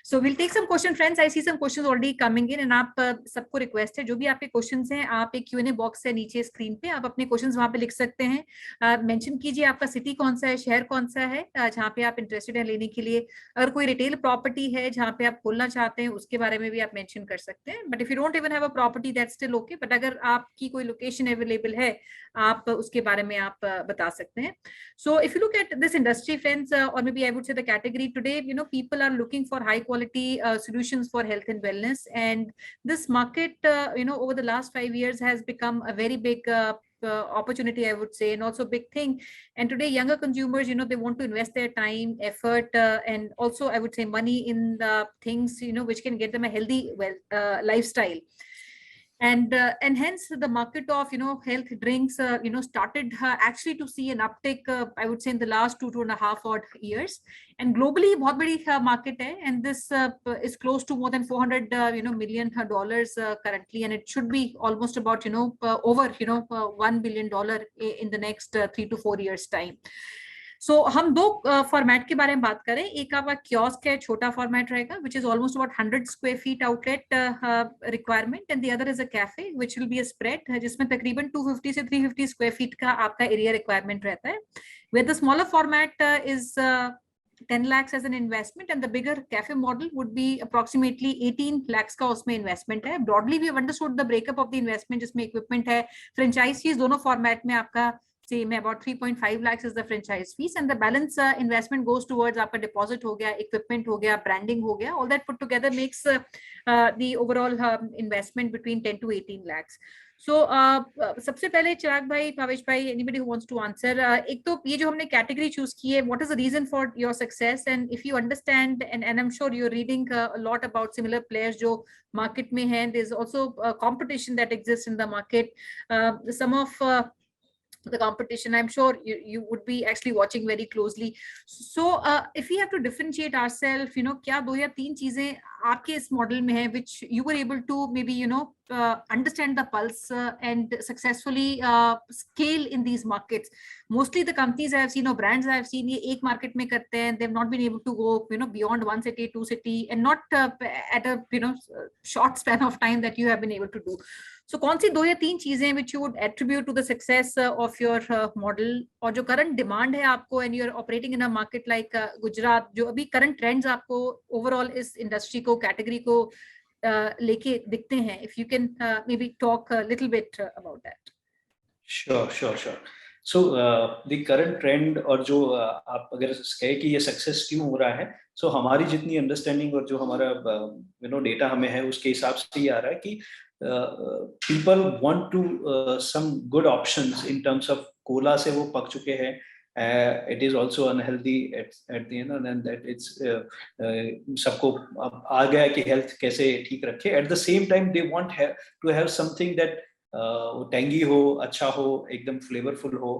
So we'll take some questions, friends. I see some questions already coming in, and आप सबको request है जो भी आपके questions हैं आप एक Q&A box है नीचे screen पे आप अपने questions वहाँ पे लिख सकते हैं. Mention कीजिए आपका city कौन सा है, शहर कौन सा है जहाँ पे आप interested हैं लेने के लिए. अगर कोई retail property है जहाँ पे आप खोलना चाहते हैं उसके बारे में भी आप mention कर सकते हैं. But if you don't even have a property, that's still okay. But अगर आपकी कोई location available है आप उसके बारे में आप बता सकते हैं. So if you look at this industry, friends, or maybe I would say the category today, people are looking for high quality solutions for health and wellness. And this market, over the last 5 years has become a very big opportunity, I would say, and also a big thing. And today younger consumers, they want to invest their time, effort, and also I would say money in the things, which can get them a healthy lifestyle. And hence the market of health drinks started actually to see an uptick I would say in the last 2.5 odd years. And globally बहुत बड़ी market है, and this is close to more than $400 million currently, and it should be almost about over $1 billion in the next 3 to 4 years time. So हम दो format के बारे में बात करें. एक आपका कियोस्क है, छोटा फॉर्मेट रहेगा, which is almost about 100 square feet outlet requirement, and the other is a cafe which will be a spread जिसमें तकरीबन 250 से 350 square feet का आपका area requirement रहता है. Where the smaller format is 10 lakhs as an investment, and the bigger cafe model would be approximately 18 lakhs का उसमें investment है. Broadly we have understood the breakup of the investment जिसमें equipment है, franchise fees दोनों format में आपका same है. About 3.5 lakhs is the franchise fees, and the balance investment goes towards आपका deposit हो गया, equipment हो गया, branding हो गया. All that put together makes the overall investment between 10 to 18 lakhs. So सबसे पहले चिराग भाई, भावेश भाई, anybody who wants to answer, एक तो ये जो हमने category choose की है, what is the reason for your success? And if you understand, and I'm sure you're reading a lot about similar players जो market में हैं, there's also competition that exists in the market. Some of the competition, I'm sure you would be actually watching very closely. So if we have to differentiate ourselves, क्या 2 या 3 चीजें आपके इस model में है which you were able to maybe understand the pulse and successfully scale in these markets. Mostly the companies I have seen or brands I have seen ये एक market में करते हैं, they've not been able to go beyond 1 city, 2 city, and not at a short span of time that you have been able to do. So कौन सी 2 या 3 चीजें which you would attribute to the success of your model, और जो current demand है आपको, and you're operating in a market like Gujarat, जो अभी current trends आपको overall इस industry को, category को लेके दिखते हैं, if you can maybe talk a little bit about that. Sure. So the current trend, और जो आप अगर कहे कि ये सक्सेस क्यों हो रहा है, so हमारी जितनी अंडरस्टैंडिंग और जो हमारा डेटा हमें है उसके हिसाब से ये आ रहा है कि people want to some good options in terms of Cola से वो पक चुके हैं. It is also unhealthy at the end, and that it's सबको आ गया कि health कैसे ठीक रखे. At the same time they want to have something that tangy हो, अच्छा हो, एकदम फ्लेवरफुल हो,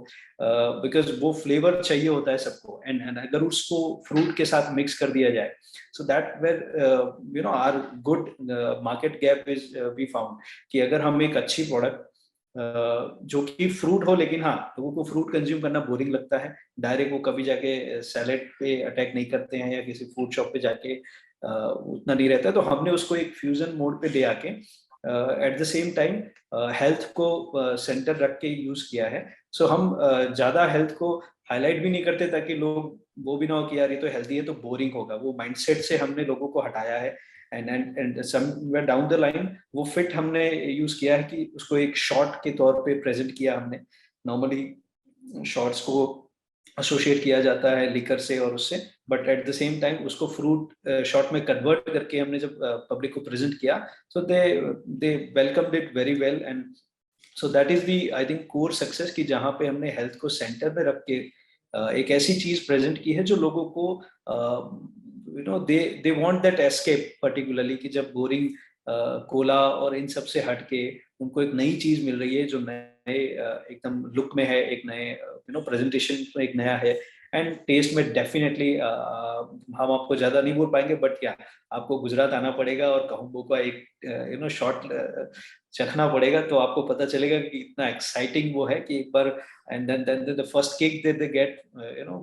बिकॉज वो फ्लेवर चाहिए होता है सबको. एंड अगर उसको फ्रूट के साथ मिक्स कर दिया जाए, so that where our good market gap is we found कि अगर हम एक अच्छी प्रोडक्ट जो कि फ्रूट हो, लेकिन हाँ लोगों को फ्रूट कंज्यूम करना बोरिंग लगता है, डायरेक्ट वो कभी जाके सैलेड पे अटैक नहीं करते हैं या किसी फूड शॉप पे जाके उतना नहीं रहता है. तो हमने उसको एक फ्यूजन मोड पे ले आके eight the same time health को सेंटर रख के यूज किया है. सो हम ज्यादा हेल्थ को हाईलाइट भी नहीं करते ताकि लोग वो भी ना हो कि यार ये तो हेल्दी है तो बोरिंग होगा. वो माइंडसेट से हमने लोगों को हटाया है. And somewhere down the line वो फिट हमने यूज किया है कि उसको एक शॉट के तौर पे प्रेजेंट किया हमने. नॉर्मली शॉट्स को एसोसिएट किया जाता है लिकर से और उससे, but at the same time उसको फ्रूट शॉट में कन्वर्ट करके हमने जब पब्लिक को प्रेजेंट किया, so they welcomed it very well. And so that is the I think core success, कि जहाँ पे हमने हेल्थ को सेंटर में रख के एक ऐसी चीज प्रेजेंट की है जो लोगों को they want that escape, particularly कि जब बोरिंग कोला और इन सब से हट के उनको एक नई चीज मिल रही है जो नए एकदम लुक में है, एक नए प्रेजेंटेशन में एक नया है, एंड टेस्ट में डेफिनेटली हम आपको ज्यादा नहीं बोल पाएंगे, बट क्या आपको गुजरात आना पड़ेगा और कहूंबो का एक शॉट चखना पड़ेगा, तो आपको पता चलेगा कि इतना एक्साइटिंग वो है कि एक बार, and then the first kick that they get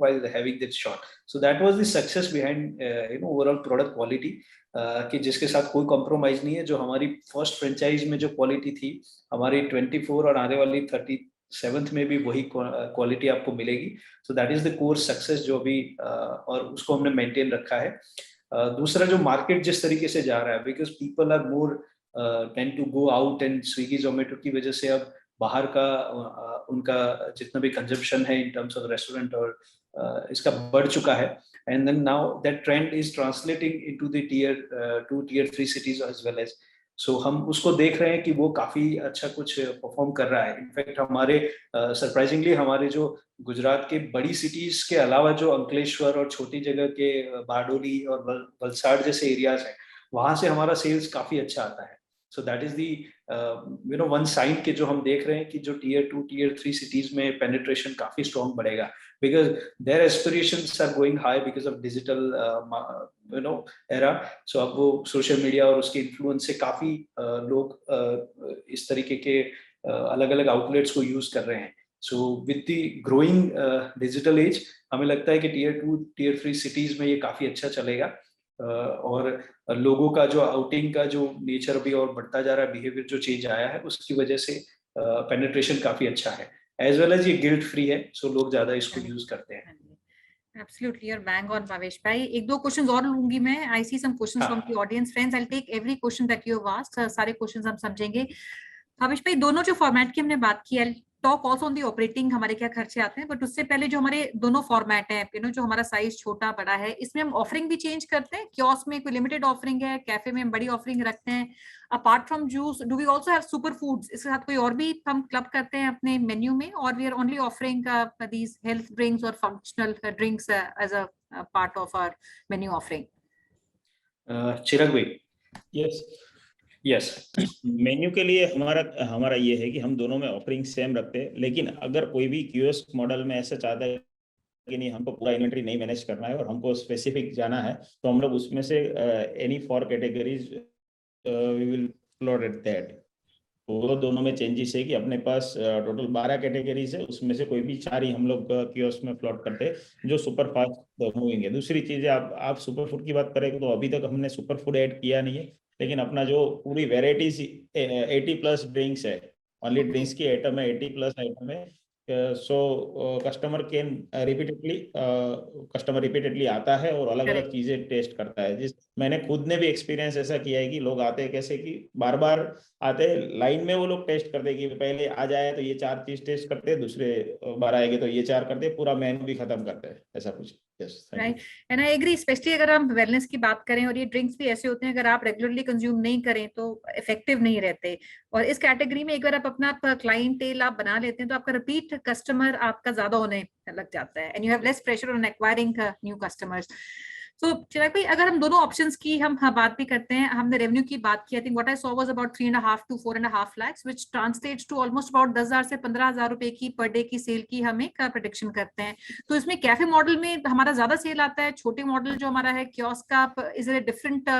while having that shot. So that was the success behind overall product quality, कि जिसके साथ कोई कॉम्प्रोमाइज नहीं है। जो हमारी फर्स्ट फ्रेंचाइज में जो क्वालिटी थी, हमारी 24 और आने वाली 37th में भी वही क्वालिटी आपको मिलेगी। सो that is the core success जो भी और उसको हमने मेंटेन रखा है। दूसरा, जो मार्केट जिस तरीके से जा रहा है, because people are more tend to go out, and Swiggy Zomato की वजह से अब बाहर का उनका जितना भी कंजम्पशन है इन टर्म्स ऑफ रेस्टोरेंट और इसका बढ़ चुका है। And then now that trend is translating into the tier 2 tier 3 cities as well as. So हम उसको देख रहे हैं कि वो काफी अच्छा कुछ परफॉर्म कर रहा है। इनफैक्ट हमारे सरप्राइजिंगली हमारे जो गुजरात के बड़ी सिटीज के अलावा जो अंकलेश्वर और छोटी जगह के बारडोली और वलसाड़ जैसे एरियाज हैं, वहां से हमारा सेल्स काफी अच्छा आता है। So that is the one sign के जो हम देख रहे हैं कि जो टियर 2 टियर 3 सिटीज में पेनिट्रेशन काफी स्ट्रॉन्ग बढ़ेगा, because their aspirations are going high because of digital era. So अब वो सोशल मीडिया और उसके इन्फ्लुएंस से काफी लोग इस तरीके के अलग अलग आउटलेट्स को यूज कर रहे हैं। So with the growing digital age, हमें लगता है कि टियर 2 टियर 3 सिटीज में ये काफी अच्छा चलेगा। और लोगों का जो आउटिंग का जो नेचर भी और बढ़ता जा रहा है, बिहेवियर जो चेंज आया है, उसकी वजह से पेनिट्रेशन काफी अच्छा है, एज वेल एज ये गिल्ट फ्री है, सो लोग ज्यादा इसको यूज करते हैं। Absolutely, you're bang on, Bhavesh bhai. एक दो क्वेश्चंस और लूंगी मैं। I see some questions from the audience. Friends, I'll take every question that you have asked. सारे क्वेश्चंस हम समझेंगे। भावेश भाई, दोनों जो फॉर्मेट की हमने बात की है, talk also on the operating, हमारे क्या खर्चे आते हैं, बट उससे पहले जो हमारे दोनों फॉर्मेट है, जो हमारा साइज छोटा बड़ा है, इसमें हम ऑफरिंग भी चेंज करते हैं। कियोस्क में कोई लिमिटेड ऑफरिंग है, कैफे में हम बड़ी ऑफरिंग रखते हैं। Apart from juice, do we also have super foods? इसके साथ कोई और भी हम क्लब करते हैं अपने मेन्यू में, और we are only offering these health drinks और functional drinks as a part of our menu offering? Chirag bhai, yes, menu के लिए हमारा ये है कि हम दोनों में ऑफरिंग सेम रखते हैं, लेकिन अगर कोई भी कियोस्क मॉडल में ऐसा चाहता है कि नहीं, हमको पूरा इन्वेंटरी नहीं मैनेज करना है और हमको स्पेसिफिक जाना है, तो हम लोग उसमें से any 4 categories we will float at that. वो दोनों में चेंजेस है कि अपने पास टोटल 12 कैटेगरीज है, उसमें से कोई भी 4 ही हम लोग कियोस्क में फ्लोट करते हैं जो सुपर फास्ट मूविंग है। दूसरी चीज है, आप सुपर फूड की बात करें तो अभी तक हमने सुपर फूड ऐड किया नहीं है, लेकिन अपना जो पूरी वेराइटीज 80+ ड्रिंक्स है, ओनली ड्रिंक्स की आइटम है, 80+ आइटम है। सो कस्टमर रिपीटेडली आता है और अलग अलग चीजें टेस्ट करता है। मैंने खुद ने भी एक्सपीरियंस ऐसा किया है कि लोग आते हैं कैसे कि बार बार आते हैं, लाइन में वो लोग टेस्ट करते हैं कि पहले आ जाए तो ये 4 चीज टेस्ट करते हैं, दूसरे बार आएंगे तो ये 4 करते हैं, पूरा मेन्यू भी खत्म करते हैं, ऐसा कुछ। Right, and I agree, specially अगर हम वेलनेस की बात करें, और ये ड्रिंक्स भी ऐसे होते हैं अगर आप रेगुलरली कंज्यूम नहीं करें तो इफेक्टिव नहीं रहते। और इस कैटेगरी में एक बार आप अपना क्लाइंटेल आप बना लेते हैं तो आपका रिपीट कस्टमर आपका ज्यादा होने लग जाता है, and you have less pressure on acquiring new customers. तो चिराग भाई, अगर हम दोनों ऑप्शंस की हम बात भी करते हैं, हमने रेवेन्यू की बात की, I think what I saw was about 3.5 to 4.5 lakhs, which translates to almost about 10,000 से 15,000 रुपए की पर डे की सेल की हम एक प्रेडिक्शन करते हैं। तो इसमें कैफे मॉडल में हमारा ज्यादा सेल आता है, छोटे मॉडल जो हमारा है कियोस्क का, is there a different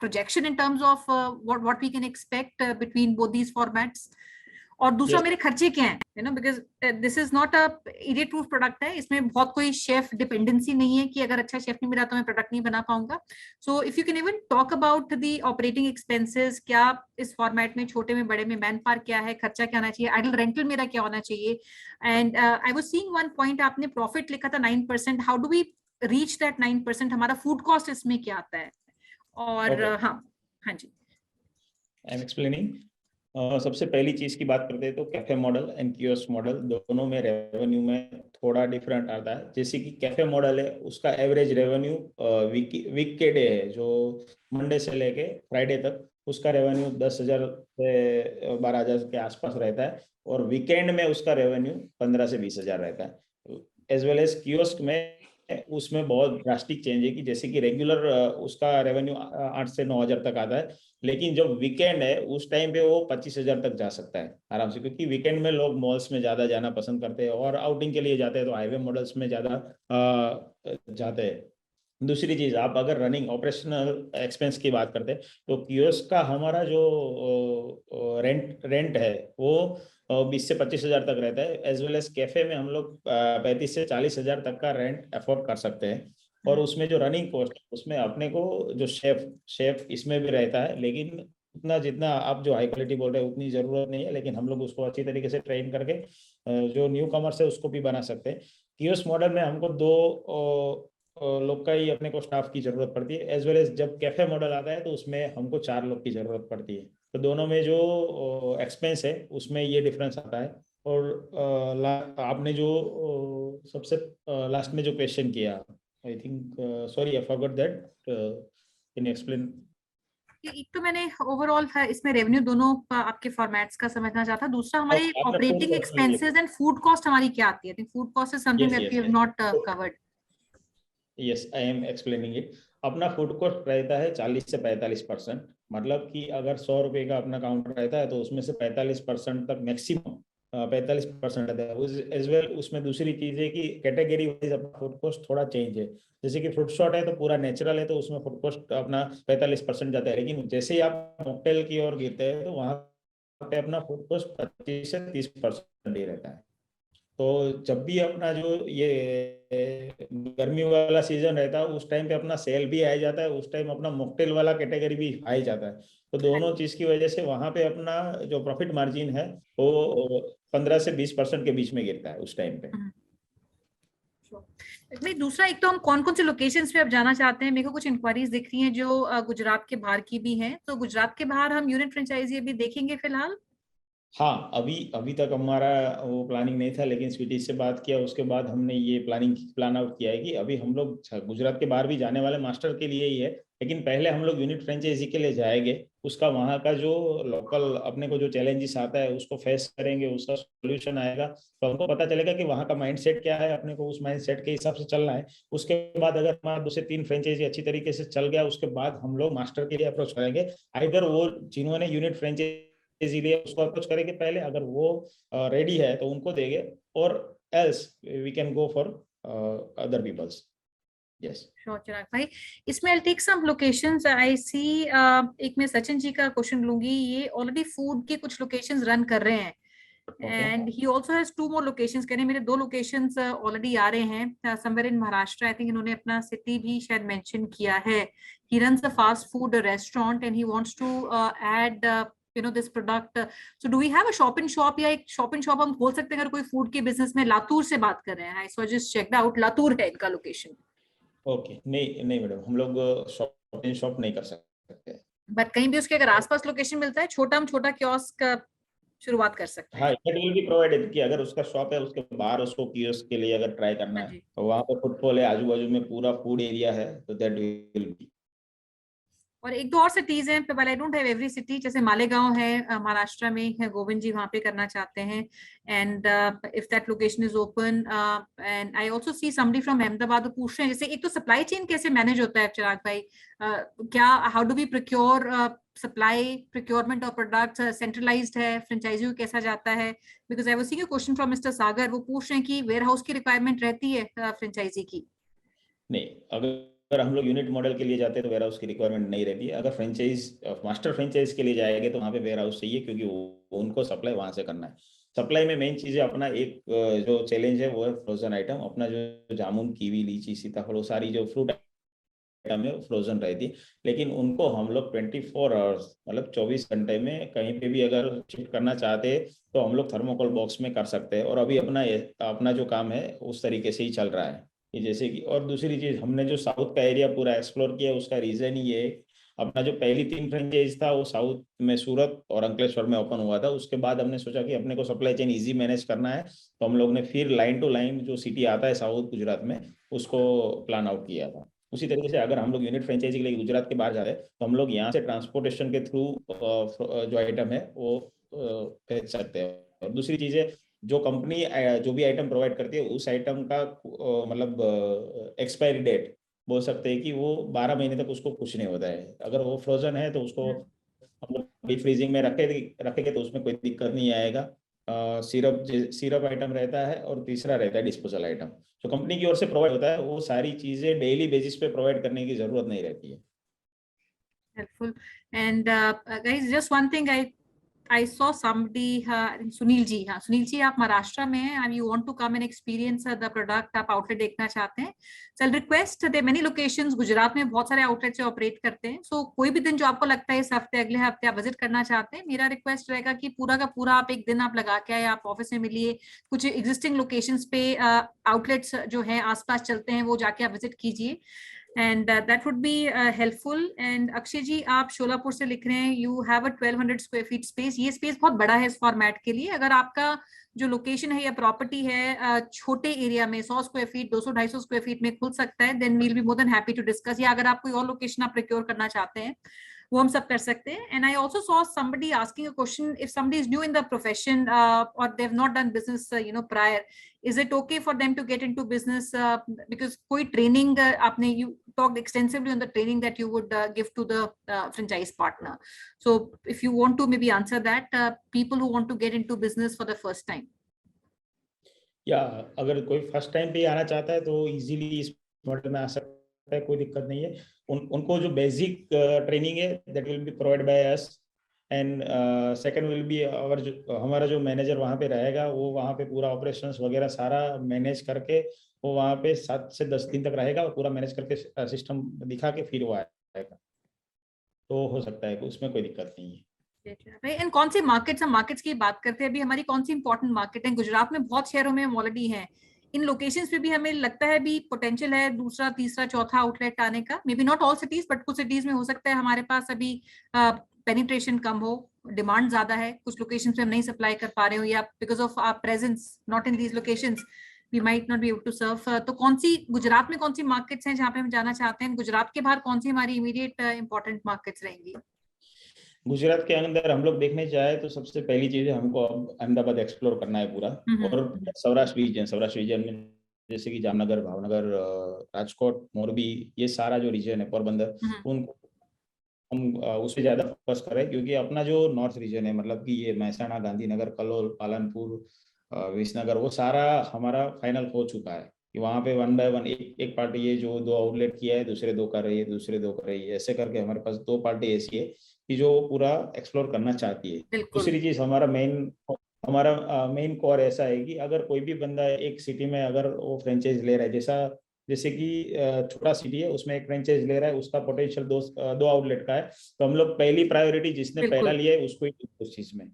projection in terms of what we can expect between both these formats? और दूसरा, मेरे खर्चे क्या हैं, because this is not a idiot proof product है, इसमें बहुत कोई शेफ डिपेंडेंसी नहीं है कि अगर अच्छा शेफ नहीं मिला तो मैं प्रोडक्ट नहीं बना पाऊंगा। So if you can even talk about the operating expenses, क्या इस फॉर्मेट में, छोटे में बड़े में, मैन पावर क्या है, खर्चा क्या होना चाहिए, आइडल रेंटल मेरा क्या होना चाहिए? And I was seeing one point, आपने प्रॉफिट लिखा था 9%, how do we reach that 9%? हमारा फूड कॉस्ट इसमें क्या आता है? और हाँ जी, आई एम एक्सप्लेनिंग। सबसे पहली चीज की बात करते हैं तो cafe model and kiosk model दोनों में रेवेन्यू में थोड़ा डिफरेंट आता है। जैसे कि कैफे मॉडल है उसका एवरेज रेवेन्यू वीक के डे है, जो मंडे से लेके फ्राइडे तक उसका रेवेन्यू 10,000 से 12,000 के आसपास रहता है, और वीकेंड में उसका रेवेन्यू 15 से 20,000 रहता है। एज वेल एज कियोस्क में उसमें बहुत ड्रास्टिक चेंज है कि जैसे कि रेगुलर उसका रेवेन्यू 8 से 9,000 तक आता है, लेकिन जब वीकेंड है उस टाइम पे वो 25,000 तक जा सकता है आराम से, क्योंकि वीकेंड में लोग मॉल्स में ज्यादा जाना पसंद करते हैं और आउटिंग के लिए जाते हैं, तो हाईवे मॉडल्स में ज्यादा जाते हैं। दूसरी चीज, आप अगर रनिंग ऑपरेशनल एक्सपेंस की बात करते हैं तो कियोस्क का हमारा जो रेंट है वो 20 से 25,000 तक रहता है। एज वेल एज कैफे में हम लोग 35 से 40,000 तक का रेंट अफोर्ड कर सकते हैं, और उसमें जो रनिंग कॉस्ट उसमें अपने को जो शेफ इसमें भी रहता है, लेकिन उतना जितना आप जो हाई क्वालिटी बोल रहे हैं उतनी जरूरत नहीं है, लेकिन हम लोग उसको अच्छी तरीके से ट्रेन करके जो न्यू कमर्स है उसको भी बना सकते हैं। कियोस्क मॉडल में हमको दो लोग का ही अपने को स्टाफ की जरूरत पड़ती है, एज वेल एज जब कैफे मॉडल आता है तो उसमें हमको 4 लोग की जरूरत पड़ती है। तो दोनों में जो एक्सपेंस है उसमें ये डिफरेंस आता है। और आपने जो सबसे लास्ट में जो क्वेश्चन किया, I think sorry I forgot that, can explain? एक तो मैंने ओवरऑल इसमें रेवेन्यू दोनों आपके फॉर्मेट्स का समझना चाहता, दूसरा हमारे operating expenses and food cost हमारी क्या आती है? Food cost is something that we have not covered. Yes, I am explaining it. अपना फूड कॉस्ट रहता है 40 से 45%, मतलब कि अगर 100 रुपए का अपना काउंटर रहता है तो उसमें से 45% तक मैक्सिमम 45% रहता है। एज वेल उसमें दूसरी चीज है कि कैटेगरी वाइज अपना फूड कॉस्ट थोड़ा चेंज है। जैसे कि फ्रूट शॉट है तो पूरा नेचुरल है तो उसमें फूड कॉस्ट अपना 45% जाता है, लेकिन जैसे ही आप मॉकटेल की ओर गिरते हैं तो वहां पे अपना फूड कॉस्ट 25 से 30% ही रहता है। तो जब भी अपना जो ये गर्मी वाला सीजन रहता है उस टाइम पे अपना सेल भी आ जाता है, उस टाइम अपना मॉकटेल वाला कैटेगरी भी आ जाता है। तो दोनों चीज की वजह से वहां पे अपना जो प्रॉफिट मार्जिन है वो 15 से 20% के बीच में गिरता है उस टाइम पे। नहीं, दूसरा एक तो हम कौन कौन से लोकेशंस पे अब जाना चाहते हैं? मेरे को कुछ इंक्वायरीज दिख रही हैं जो गुजरात के बाहर की भी हैं, तो गुजरात के बाहर हम यूनिट फ्रेंचाइजी अभी देखेंगे फिलहाल। हाँ, अभी अभी तक हमारा वो प्लानिंग नहीं था, लेकिन स्वीटी से बात किया उसके बाद हमने ये प्लान आउट किया है कि अभी हम लोग गुजरात के बाहर भी जाने वाले मास्टर के लिए ही है, लेकिन पहले हम लोग यूनिट फ्रेंचाइजी के लिए जाएंगे। उसका वहाँ का जो लोकल अपने को जो चैलेंजेस आता है उसको फेस करेंगे, उसका सोल्यूशन आएगा तो हमको पता चलेगा कि वहाँ का माइंडसेट क्या है, अपने को उस माइंडसेट के हिसाब से चलना है। उसके बाद अगर हमारा 2 से 3 फ्रेंचाइजी अच्छी तरीके से चल गया उसके बाद हम लोग मास्टर के लिए अप्रोच करेंगे। आइदर वो जिन्होंने यूनिट फ्रेंचाइजी इसीलिए उसको अप्रोच करेंगे पहले, अगर वो रेडी है तो उनको देंगे, और else we can go for other peoples. Yes sure Chirag bhai, इसमें आई टेक सम लोकेशंस आई सी। एक मैं सचिन जी का क्वेश्चन लूंगी, ये ऑलरेडी फूड के कुछ लोकेशंस रन कर रहे हैं and he also has 2 more locations. कहने मेरे 2 लोकेशंस ऑलरेडी आ रहे हैं somewhere in Maharashtra. I think इन्होंने अपना सिटी भी शायद मेंशन किया है। He runs a fast food restaurant and he wants to add this product. So do we have a shop in shop, या एक shop in shop हम खोल सकते हैं अगर कोई फूड के बिजनेस में? लातूर से बात कर रहे हैं, so I just checked out, Latur है इनका लोकेशन। ओके, नहीं नहीं मैडम, हम लोग शॉप इन शॉप नहीं कर सकते, बट कहीं भी उसके अगर आसपास लोकेशन मिलता है छोटा कियोस्क का शुरुआत कर सकते हैं। हाँ इट विल बी प्रोवाइडेड कि अगर उसका शॉप है उसके बाहर उसको कियोस्क के लिए अगर ट्राई करना है तो वहाँ पे फुटफॉल है, आजू बाजू में पूरा फूड एरिया है, तो दैट विल बी। और 1-2 और सिटीज हैं, but I don't have every city. जैसे मालेगांव है महाराष्ट्र में है, गोविंद जी वहां पे करना चाहते हैं and if that location is open and I also C somebody from Ahmedabad पूछ रहे हैं जैसे एक तो सप्लाई चेन कैसे मैनेज होता है चिराग भाई? क्या how do we procure supply procurement of products centralized है? फ्रेंचाइजी कैसा जाता है? Because I was seeing a question from mister Sagar, वो पूछ रहे हैं कि वेयर हाउस की रिक्वायरमेंट रहती है फ्रेंचाइजी की? नहीं, अगर हम लोग यूनिट मॉडल के लिए जाते हैं तो वेयर हाउस की रिक्वायरमेंट नहीं रहती है। अगर मास्टर फ्रेंचाइज के लिए जाएंगे तो वहाँ पे वेयर हाउस चाहिए, क्योंकि उनको सप्लाई वहां से करना है। सप्लाई में मेन चीज है अपना एक जो चैलेंज है वो है फ्रोजन आइटम। अपना जो जामुन, कीवी, लीची, सीताफल, वो सारी जो फ्रूट आइटम है फ्रोजन रहती है, लेकिन उनको हम लोग 24 आवर्स मतलब 24 घंटे में कहीं पे भी अगर शिफ्ट करना चाहते हैं तो हम लोग थर्मोकोल बॉक्स में कर सकते हैं। और अभी अपना जो काम है उस तरीके से ही चल रहा है। जैसे कि और दूसरी चीज, हमने जो साउथ का एरिया पूरा एक्सप्लोर किया उसका रीजन ही ये अपना जो पहली 3 फ्रेंचाइज था वो साउथ में सूरत और अंकलेश्वर में ओपन हुआ था। उसके बाद हमने सोचा कि अपने को सप्लाई चेन इजी मैनेज करना है, तो हम लोग ने फिर लाइन टू लाइन जो सिटी आता है साउथ गुजरात में उसको प्लान आउट किया था। उसी तरीके से अगर हम लोग यूनिट फ्रेंचाइजी के लिए गुजरात के बाहर जा रहे हैं तो हम लोग यहाँ से ट्रांसपोर्टेशन के थ्रू जो आइटम है वो भेज सकते हैं। और दूसरी चीज़ है, जो कंपनी जो भी आइटम प्रोवाइड करती है उस आइटम का मतलब एक्सपायरी डेट बोल सकते हैं कि वो 12 महीने तक उसको कुछ नहीं होता है। अगर वो फ्रोजन है तो उसको हम लोग डीप फ्रीजिंग में रखेंगे तो उसमें कोई दिक्कत नहीं आएगा। सिरप आइटम रहता है और तीसरा रहता है डिस्पोजल आइटम। जो कंपनी की ओर से प्रोवाइड होता है वो सारी चीजें डेली बेसिस पे प्रोवाइड करने की जरूरत नहीं रहती है। Helpful. And guys, just one thing, I saw somebody, Sunil ji, Sunil ji, आप महाराष्ट्र में हैं and you want to come and experience the product, आप outlet देखना चाहते हैं, so I'll request, there are many locations, Gujarat में बहुत सारे outlets से operate करते हैं, so कोई भी दिन जो आपको लगता है इस हफ्ते अगले हफ्ते आप विजिट करना चाहते हैं, मेरा रिक्वेस्ट रहेगा कि पूरा का पूरा आप एक दिन आप लगा के आए, आप ऑफिस में मिलिए, कुछ existing locations पे outlets जो हैं आसपास चलते हैं वो जाके आप विजिट कीजिए, and that would be helpful. And Akshay जी, आप शोलापुर से लिख रहे हैं, you have a 1200 square feet space, ये space बहुत बड़ा है इस फॉर्मेट के लिए। अगर आपका जो लोकेशन है या प्रॉपर्टी है छोटे एरिया में 100 स्क्वायर फीट 200-250 स्क्वायर फीट में खुल सकता है, then we'll be more than happy to discuss, या अगर आप कोई और लोकेशन आप प्रिक्योर करना चाहते हैं वो हम सब कर सकते हैं। And I also saw somebody asking a question, if somebody is new in the profession or they've not done business prior, is it okay for them to get into business because कोई training आपने you talked extensively on the training that you would give to the franchise partner, so if you want to maybe answer that, people who want to get into business for the first time. या अगर कोई first time पे आना चाहता है तो easily इस model में आ सकता है, कोई दिक्कत नहीं है। उनको जो बेसिक ट्रेनिंग है that will B provide by us, and second will be हमारा जो मैनेजर वहाँ पे रहेगा वो वहाँ पे पूरा ऑपरेशंस वगैरह सारा मैनेज करके वो वहाँ पे 7 से 10 दिन तक रहेगा और पूरा मैनेज करके सिस्टम दिखा के फिर वो आएगा, तो हो सकता है कि उसमें कोई दिक्कत नहीं है। एंड कौन से मार्केट्स, हम मार्केट्स की बात करते हैं, अभी हमारी कौन सी इंपॉर्टेंट मार्केट है? गुजरात में बहुत शहरों में हम ऑलरेडी हैं, इन लोकेशंस पे भी हमें लगता है भी पोटेंशियल है दूसरा तीसरा चौथा आउटलेट आने का, may be not all cities but कुछ सिटीज में हो सकता है हमारे पास अभी पेनिट्रेशन कम हो, डिमांड ज्यादा है, कुछ लोकेशन पे हम नहीं सप्लाई कर पा रहे हो, या because of our presence not in these locations we might not be able to serve. तो कौन सी गुजरात में कौन सी मार्केट्स हैं जहाँ पे हम जाना चाहते हैं? गुजरात के बाहर कौन सी हमारी इमीडिएट इंपॉर्टेंट मार्केट्स रहेंगी? गुजरात के अंदर हम लोग देखने जाए तो सबसे पहली चीज है हमको अहमदाबाद एक्सप्लोर करना है पूरा, और सौराष्ट्र रीजन में जैसे कि जामनगर, भावनगर, राजकोट, मोरबी, ये सारा जो रीजन है, पोरबंदर, उनको हम उस पर ज्यादा फोकस करें, क्योंकि अपना जो नॉर्थ रीजन है मतलब कि ये महसाणा, गांधीनगर, कलोल, पालनपुर, विसनगर, वो सारा हमारा फाइनल हो चुका है कि वहाँ पे 1 बाय 1 एक पार्टी ये जो 2 आउटलेट किया है, दूसरे 2 कर रही है, दूसरे 2 कर रही है, ऐसे करके हमारे पास 2 पार्टी ऐसी है कि जो पूरा एक्सप्लोर करना चाहती है। दूसरी चीज हमारा मेन कोर ऐसा है कि अगर कोई भी बंदा एक सिटी में अगर वो फ्रेंचाइज ले रहा है, जैसे कि छोटा सिटी है उसमें एक फ्रेंचाइज ले रहा है, उसका पोटेंशियल 2 आउटलेट का है, तो हम लोग पहली प्रायोरिटी जिसने पहला लिया है उसको ही उस चीज में,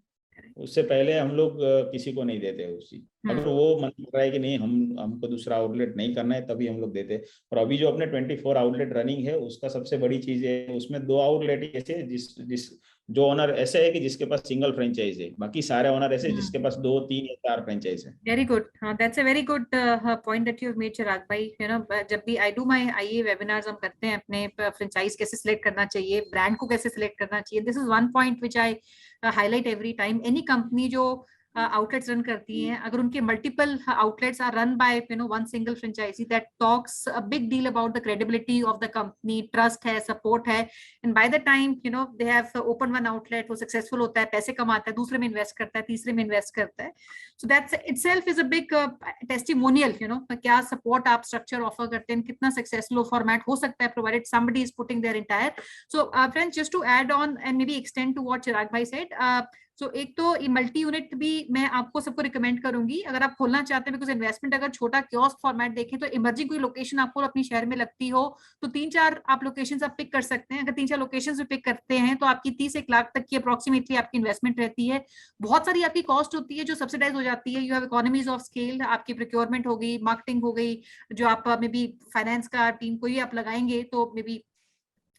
उससे पहले हम लोग किसी को नहीं देते उस चीज। अगर वो मन कर रहा है कि नहीं हमको दूसरा आउटलेट नहीं करना है तभी हम लोग देते हैं। और अभी जो अपने 24 आउटलेट रनिंग है उसका सबसे बड़ी चीज है उसमें 2 आउटलेट ऐसे जिस जो ओनर ऐसे है कि जिसके पास सिंगल फ्रेंचाइज है, बाकी सारे ओनर ऐसे जिसके पास 2, 3 या 4 फ्रेंचाइज है। Very good, that's a very good point that you have made Chirag bhai. जब भी I do my IA webinars हम करते हैं अपने फ्रेंचाइज कैसे सिलेक्ट करना चाहिए, ब्रांड को कैसे सिलेक्ट करना चाहिए, this is one point which I highlight every time. Any company जो आउटलेट्स रन करती हैं, अगर उनके multiple outlets are run by one single franchisee, that talks a big deal about the credibility of the company, trust है, support है, and by the time they have open 1 outlet, वो successful होता है, पैसे कमाता है, दूसरे में इन्वेस्ट करता है, तीसरे में इन्वेस्ट करता है, so that's itself is a big testimonial, क्या सपोर्ट आप स्ट्रक्चर ऑफर करते हैं, कितना सक्सेसफुल फॉर्मेट हो सकता है provided somebody is putting their entire। so friends, just to add on and maybe extend to what चिराग भाई said, तो एक तो ये मल्टी यूनिट भी मैं आपको सबको रिकमेंड करूंगी अगर आप खोलना चाहते हैं, बिकॉज इन्वेस्टमेंट अगर छोटा कियोस्क फॉर्मेट देखें तो इमर्जिंग कोई लोकेशन आपको अपनी शहर में लगती हो तो 3-4 आप लोकेशंस आप पिक कर सकते हैं। अगर 3-4 लोकेशंस भी पिक करते हैं तो आपकी 30-1 लाख तक की अप्रोक्सीमेटली आपकी इन्वेस्टमेंट रहती है। बहुत सारी आपकी कॉस्ट होती है जो सब्सिडाइज हो जाती है, you have economies of scale, आपकी प्रोक्योरमेंट हो गई, मार्केटिंग हो गई, जो आप मे बी फाइनेंस का टीम कोई आप लगाएंगे तो मे बी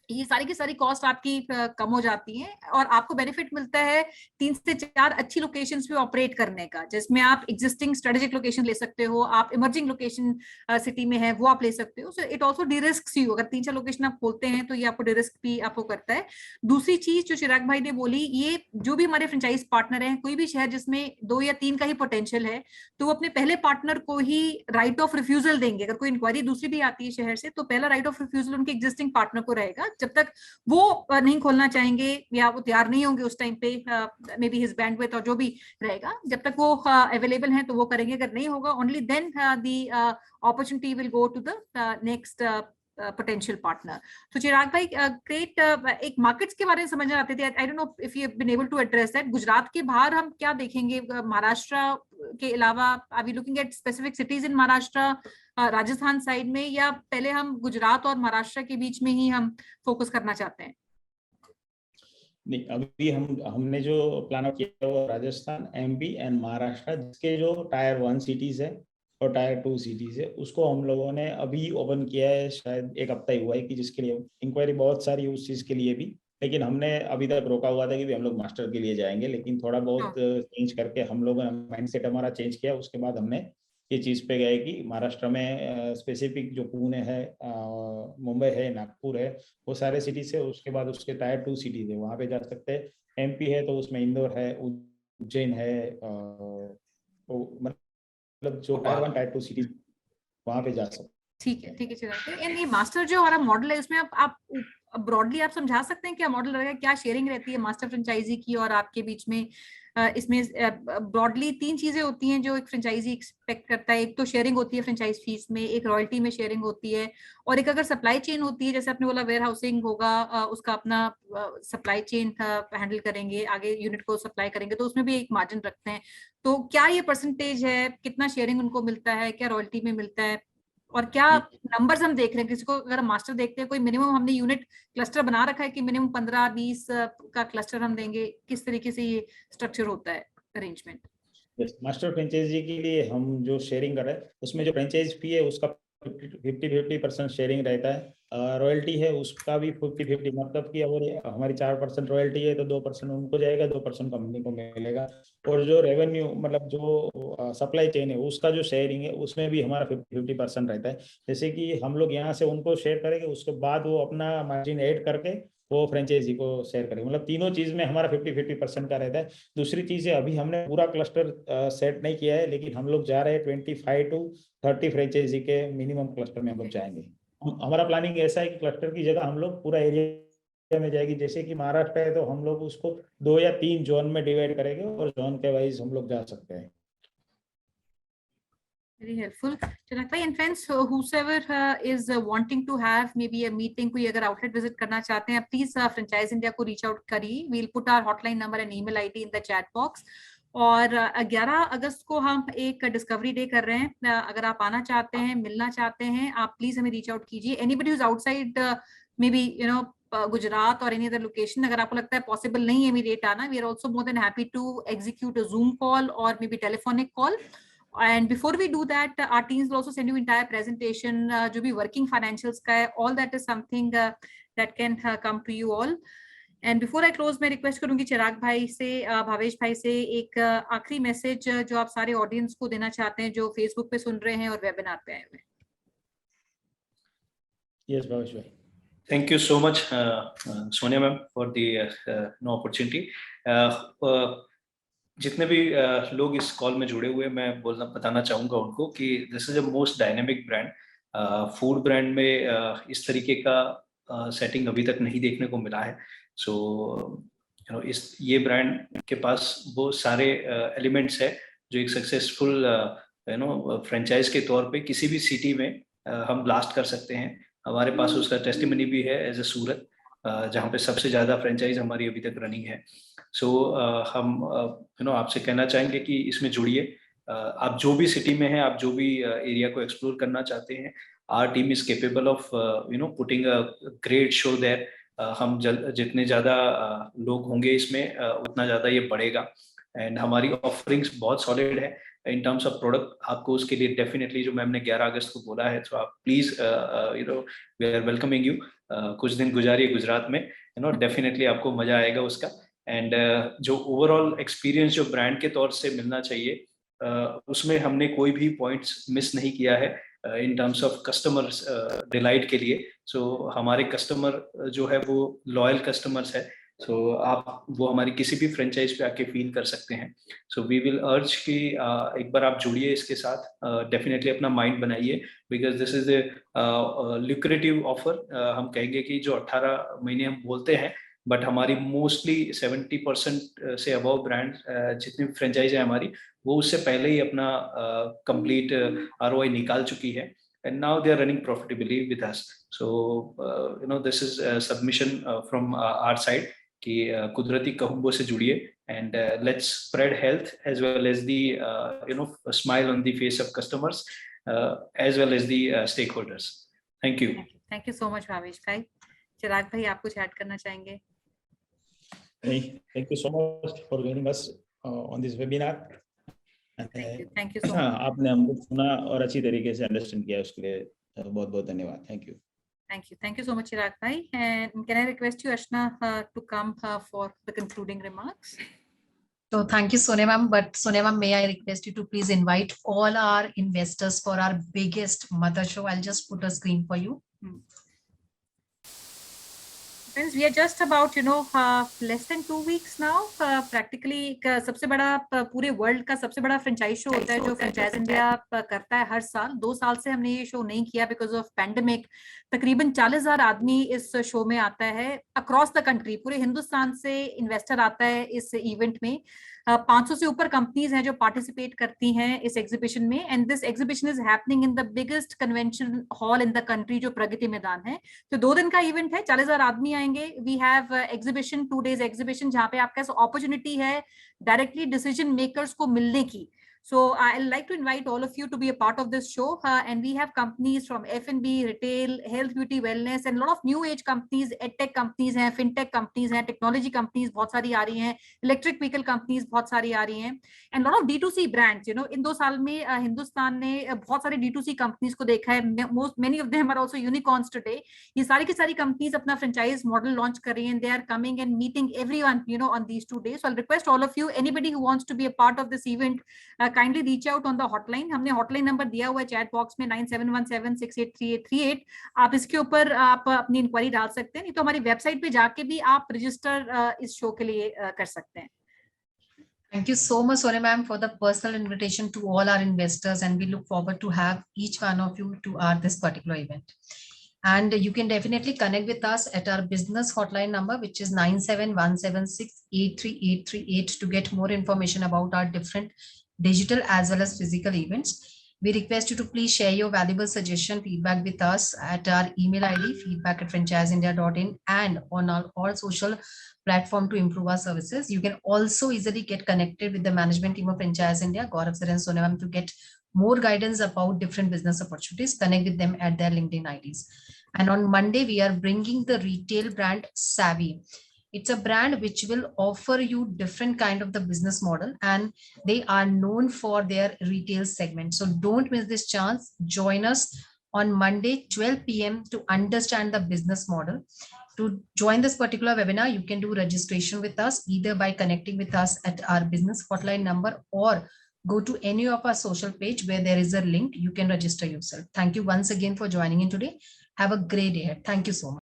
ये सारी की सारी कॉस्ट आपकी कम हो जाती है और आपको बेनिफिट मिलता है 3 से 4 अच्छी लोकेशंस पे ऑपरेट करने का, जिसमें आप एग्जिस्टिंग स्ट्रेटेजिक लोकेशन ले सकते हो, आप इमर्जिंग लोकेशन सिटी में है वो आप ले सकते हो। So it also derisks you. अगर 3-4 लोकेशन आप खोलते हैं तो ये आपको डिरिस्क भी आपको करता है। दूसरी चीज जो चिराग भाई ने बोली, ये जो भी हमारे फ्रेंचाइज पार्टनर हैं, कोई भी शहर जिसमें 2 या 3 का ही पोटेंशियल है, तो वो अपने पहले पार्टनर को ही राइट ऑफ रिफ्यूजल देंगे। अगर कोई इंक्वायरी दूसरी भी आती है शहर से, तो पहला राइट ऑफ रिफ्यूजल उनके एग्जिस्टिंग पार्टनर को रहेगा। जब तक वो नहीं खोलना चाहेंगे या वो तैयार नहीं होंगे उस टाइम पे, मे बी हिज बैंडविड्थ और जो भी रहेगा, जब तक वो अवेलेबल हैं तो वो करेंगे। अगर नहीं होगा, only then the opportunity will go to the next potential partner. So Chirag bhai, great. एक मार्केट्स के बारे में समझना चाहते थे। I don't know if you have been able to address that. Gujarat के बाहर हम क्या देखेंगे? महाराष्ट्र के अलावा are we looking at specific cities in Maharashtra, Rajasthan side में, या पहले हम गुजरात और महाराष्ट्र के बीच में ही हम फोकस करना चाहते हैं? नहीं, अभी हमने जो प्लान किया वो राजस्थान, एमपी एंड महाराष्ट्र, जिसके जो टायर 1 सिटीज है और टायर 2 सिटीज है, उसको हम लोगों ने अभी ओपन किया है। शायद 1 हफ्ता ही हुआ है कि जिसके लिए इंक्वायरी बहुत सारी उस चीज के लिए भी, लेकिन हमने अभी तक रोका हुआ था कि भी हम लोग मास्टर के लिए जाएंगे, लेकिन थोड़ा बहुत चेंज करके हम लोगों ने माइंडसेट हमारा चेंज किया। उसके बाद हमने ये चीज पे गए कि महाराष्ट्र में स्पेसिफिक जो पुणे है, मुंबई है, नागपुर है, वो सारे सिटीज है। उसके बाद उसके टायर 2 सिटीज है, वहाँ पे जा सकते हैं। एमपी है तो उसमें इंदौर है, उज्जैन है, मतलब जो टायर 1 टायर 2 सिटीज वहाँ पे जा सकते। ठीक है चिराग भाई। ये मास्टर जो हमारा मॉडल है, इसमें आप ब्रॉडली आप समझा सकते हैं क्या मॉडल रहेगा, क्या शेयरिंग रहती है मास्टर फ्रेंचाइजी की और आपके बीच में? इसमें ब्रॉडली 3 चीजें होती हैं जो एक फ्रेंचाइजी एक्सपेक्ट करता है। एक तो शेयरिंग होती है फ्रेंचाइज फीस में, एक रॉयल्टी में शेयरिंग होती है, और एक अगर सप्लाई चेन होती है, जैसे आपने बोला वेयर हाउसिंग होगा, उसका अपना सप्लाई चेन हैंडल करेंगे, आगे यूनिट को सप्लाई करेंगे, तो उसमें भी एक मार्जिन रखते हैं। तो क्या ये परसेंटेज है, कितना शेयरिंग उनको मिलता है, क्या रॉयल्टी में मिलता है, और क्या नंबर्स हम देख रहे हैं? किसी को अगर मास्टर देखते हैं, कोई मिनिमम हमने यूनिट क्लस्टर बना रखा है कि मिनिमम 15-20 का क्लस्टर हम देंगे, किस तरीके से ये स्ट्रक्चर होता है अरेंजमेंट? मास्टर फ्रेंचाइजी के लिए हम जो शेयरिंग कर रहे हैं, उसमें जो फ्रेंचाइज फी है उसका 50-50% शेयरिंग रहता है। रॉयल्टी है उसका भी 50-50, मतलब कि अगर हमारी 4% रॉयल्टी है तो 2% उनको जाएगा, 2% कंपनी को मिलेगा। और जो रेवेन्यू, मतलब जो सप्लाई चेन है, उसका जो शेयरिंग है उसमें भी हमारा 50% रहता है। जैसे कि हम लोग यहाँ से उनको शेयर करेंगे, उसके बाद वो अपना मार्जिन ऐड करके वो फ्रेंचाइजी को शेयर करेंगे। मतलब तीनों चीज में हमारा 50-50% का रहता है। दूसरी चीज है, अभी हमने पूरा क्लस्टर सेट नहीं किया है, लेकिन हम लोग जा रहे हैं 25-30 फ्रेंचाइजी के मिनिमम क्लस्टर में हम लोग जाएंगे। हमारा प्लानिंग ऐसा है कि क्लस्टर की जगह हम लोग पूरा एरिया में जाएगी। जैसे कि महाराष्ट्र है तो हम लोग उसको 2 या 3 जोन में डिवाइड करेंगे और जोन के वाइज हम लोग जा सकते हैं। Very helpful, Chirag bhai. And friends, whosoever is wanting to have maybe a meeting, कोई अगर आउटलेट विजिट करना चाहते हैं, प्लीज फ्रेंचाइज इंडिया को रीच आउट करिए। We'll put our hotline number and email ID in the chat box. और 11 अगस्त को हम एक डिस्कवरी डे कर रहे हैं। अगर आप आना चाहते हैं, मिलना चाहते हैं, आप प्लीज हमें रीच आउट कीजिए। Anybody who is outside may be Gujarat और एनी अदर लोकेशन, अगर आपको लगता है पॉसिबल नहीं है इमीडिएट आना, we are also more than happy to execute a Zoom call और maybe telephonic call. And before we do that, our teams will also send you entire presentation, जो भी working financials का है, all that is something that can come to you all. And before I close, मैं request करूंगी चिराग भाई से, भावेश भाई से, एक आखिरी मैसेज जो आप सारे ऑडियंस को देना चाहते हैं जो फेसबुक पे सुन रहे हैं और वेबिनार पे आए हुए हैं। Yes, भावेश भाई। Thank you so much, Sonia ma'am, for the opportunity. जितने भी लोग इस कॉल में जुड़े हुए, मैं बताना चाहूँगा उनको कि this is a most dynamic brand. Food brand में इस तरीके का सेटिंग अभी तक नहीं देखने को मिला है। सो ये ब्रांड के पास वो सारे एलिमेंट्स है जो एक सक्सेसफुल फ्रेंचाइज के तौर पे किसी भी सिटी में हम ब्लास्ट कर सकते हैं। हमारे पास उसका टेस्टिमनी भी है एज ए सूरत, जहाँ पे सबसे ज़्यादा फ्रेंचाइज हमारी अभी तक रनिंग है। सो हम आपसे कहना चाहेंगे कि इसमें जुड़िए। आप जो भी सिटी में हैं, आप जो भी एरिया को एक्सप्लोर करना चाहते हैं, our team is capable of putting a great show there. हम जितने ज़्यादा लोग होंगे इसमें, उतना ज़्यादा ये बढ़ेगा। एंड हमारी ऑफरिंग्स बहुत सॉलिड है। इन टर्म्स ऑफ प्रोडक्ट आपको उसके लिए डेफिनेटली जो मैम ने 11 अगस्त को बोला है, तो आप please we are welcoming you, कुछ दिन गुजारिए गुजरात में, डेफिनेटली आपको मजा आएगा उसका। एंड जो ओवरऑल एक्सपीरियंस जो ब्रांड के तौर से मिलना चाहिए, उसमें हमने कोई भी पॉइंट्स मिस नहीं किया है in terms of customer delight के लिए। सो हमारे कस्टमर जो है वो लॉयल कस्टमर्स है, सो आप वो हमारी किसी भी फ्रेंचाइज पे आके फील कर सकते हैं। सो वी विल अर्ज कि एक बार आप जुड़िए इसके साथ, डेफिनेटली अपना माइंड बनाइए, because this is a lucrative offer. हम कहेंगे कि जो 18 महीने हम बोलते हैं, बट हमारी मोस्टली 70% से अबव ब्रांड जितनी फ्रेंचाइज है हमारी, वो उससे पहले ही अपना कंप्लीट ROI निकाल चुकी है, and now they are running profitably with us. So this is a submission from our side कि कुदरती कहूंबो से जुड़िए, and let's spread health as well as the a smile on the face of customers as well as the stakeholders. Thank you. Thank you so much, Bhavesh भाई। चिराग भाई, आप कुछ add करना चाहेंगे? Thank you so much for joining us on this webinar. Thank you so much. आपने हमको सुना और अच्छी तरीके से अंडरस्टैंड किया, उसके लिए बहुत बहुत धन्यवाद। Thank you so much, Chirag bhai. And can I request you, Ashna, to come for the concluding remarks? So thank you, Sonia ma'am. But Sonia ma'am, may I request you to please invite all our investors for our biggest mother show. I'll just put a screen for you. Friends, we are just about less than 2 weeks now. Practically सबसे बड़ा पूरे world का सबसे बड़ा franchise show होता है जो franchise India करता है हर साल। 2 साल से हमने ये शो नहीं किया बिकॉज ऑफ पैंडेमिक। तकरीबन 40,000 आदमी इस शो में आता है अक्रॉस द कंट्री, पूरे हिंदुस्तान से इन्वेस्टर आता है इस इवेंट में। 500 से ऊपर कंपनीज हैं जो पार्टिसिपेट करती हैं इस एग्जीबिशन में, and this exhibition is happening in the biggest convention hall in the country जो प्रगति मैदान है। तो 2 दिन का इवेंट है, 40,000 आदमी आएंगे। We have exhibition, 2 days exhibition, जहाँ पे आपके पास अपॉर्चुनिटी है डायरेक्टली डिसीजन मेकर्स को मिलने की। So I'd like to invite all of you to be a part of this show, and we have companies from F&B, retail, health, beauty, wellness, and a lot of new age companies, edtech companies हैं, fintech companies हैं, technology companies बहुत सारी आ रही हैं, electric vehicle companies बहुत सारी आ रही हैं, and a lot of D2C brands. इन 2 साल में हिंदुस्तान ने बहुत सारी D2C companies को देखा है। Many of them are also unicorns today. ये सारी की सारी companies अपना franchise model launch कर रही हैं, they are coming and meeting everyone on these 2 days. So I'll request all of you, anybody who wants to be a part of this event, kindly reach out on the hotline. हमने hotline number दिया हुआ है chat box में 9717683838। आप इसके ऊपर आप अपनी इंक्वायरी डाल सकते हैं, नहीं तो हमारी वेबसाइट पे जाके भी आप रजिस्टर इस शो के लिए कर सकते हैं। Thank you so much, Sonia ma'am, for the personal invitation to all our investors, and we look forward to have each one of you to this particular event. And you can definitely connect with us at our business hotline number, which is 9717683838 to get more information about our different digital as well as physical events. We request you to please share your valuable suggestion, feedback with us at our email ID, feedback@franchiseindia.in, and on all social platform to improve our services. You can also easily get connected with the management team of Franchise India, Gaurav sir and Sonia ma'am, to get more guidance about different business opportunities. Connect with them at their LinkedIn IDs. And on Monday, we are bringing the retail brand Savvy. It's a brand which will offer you different kind of the business model, and they are known for their retail segment. So don't miss this chance. Join us on Monday, 12 p.m. to understand the business model. To join this particular webinar, you can do registration with us either by connecting with us at our business hotline number, or go to any of our social page where there is a link. You can register yourself. Thank you once again for joining in today. Have a great day. Thank you so much.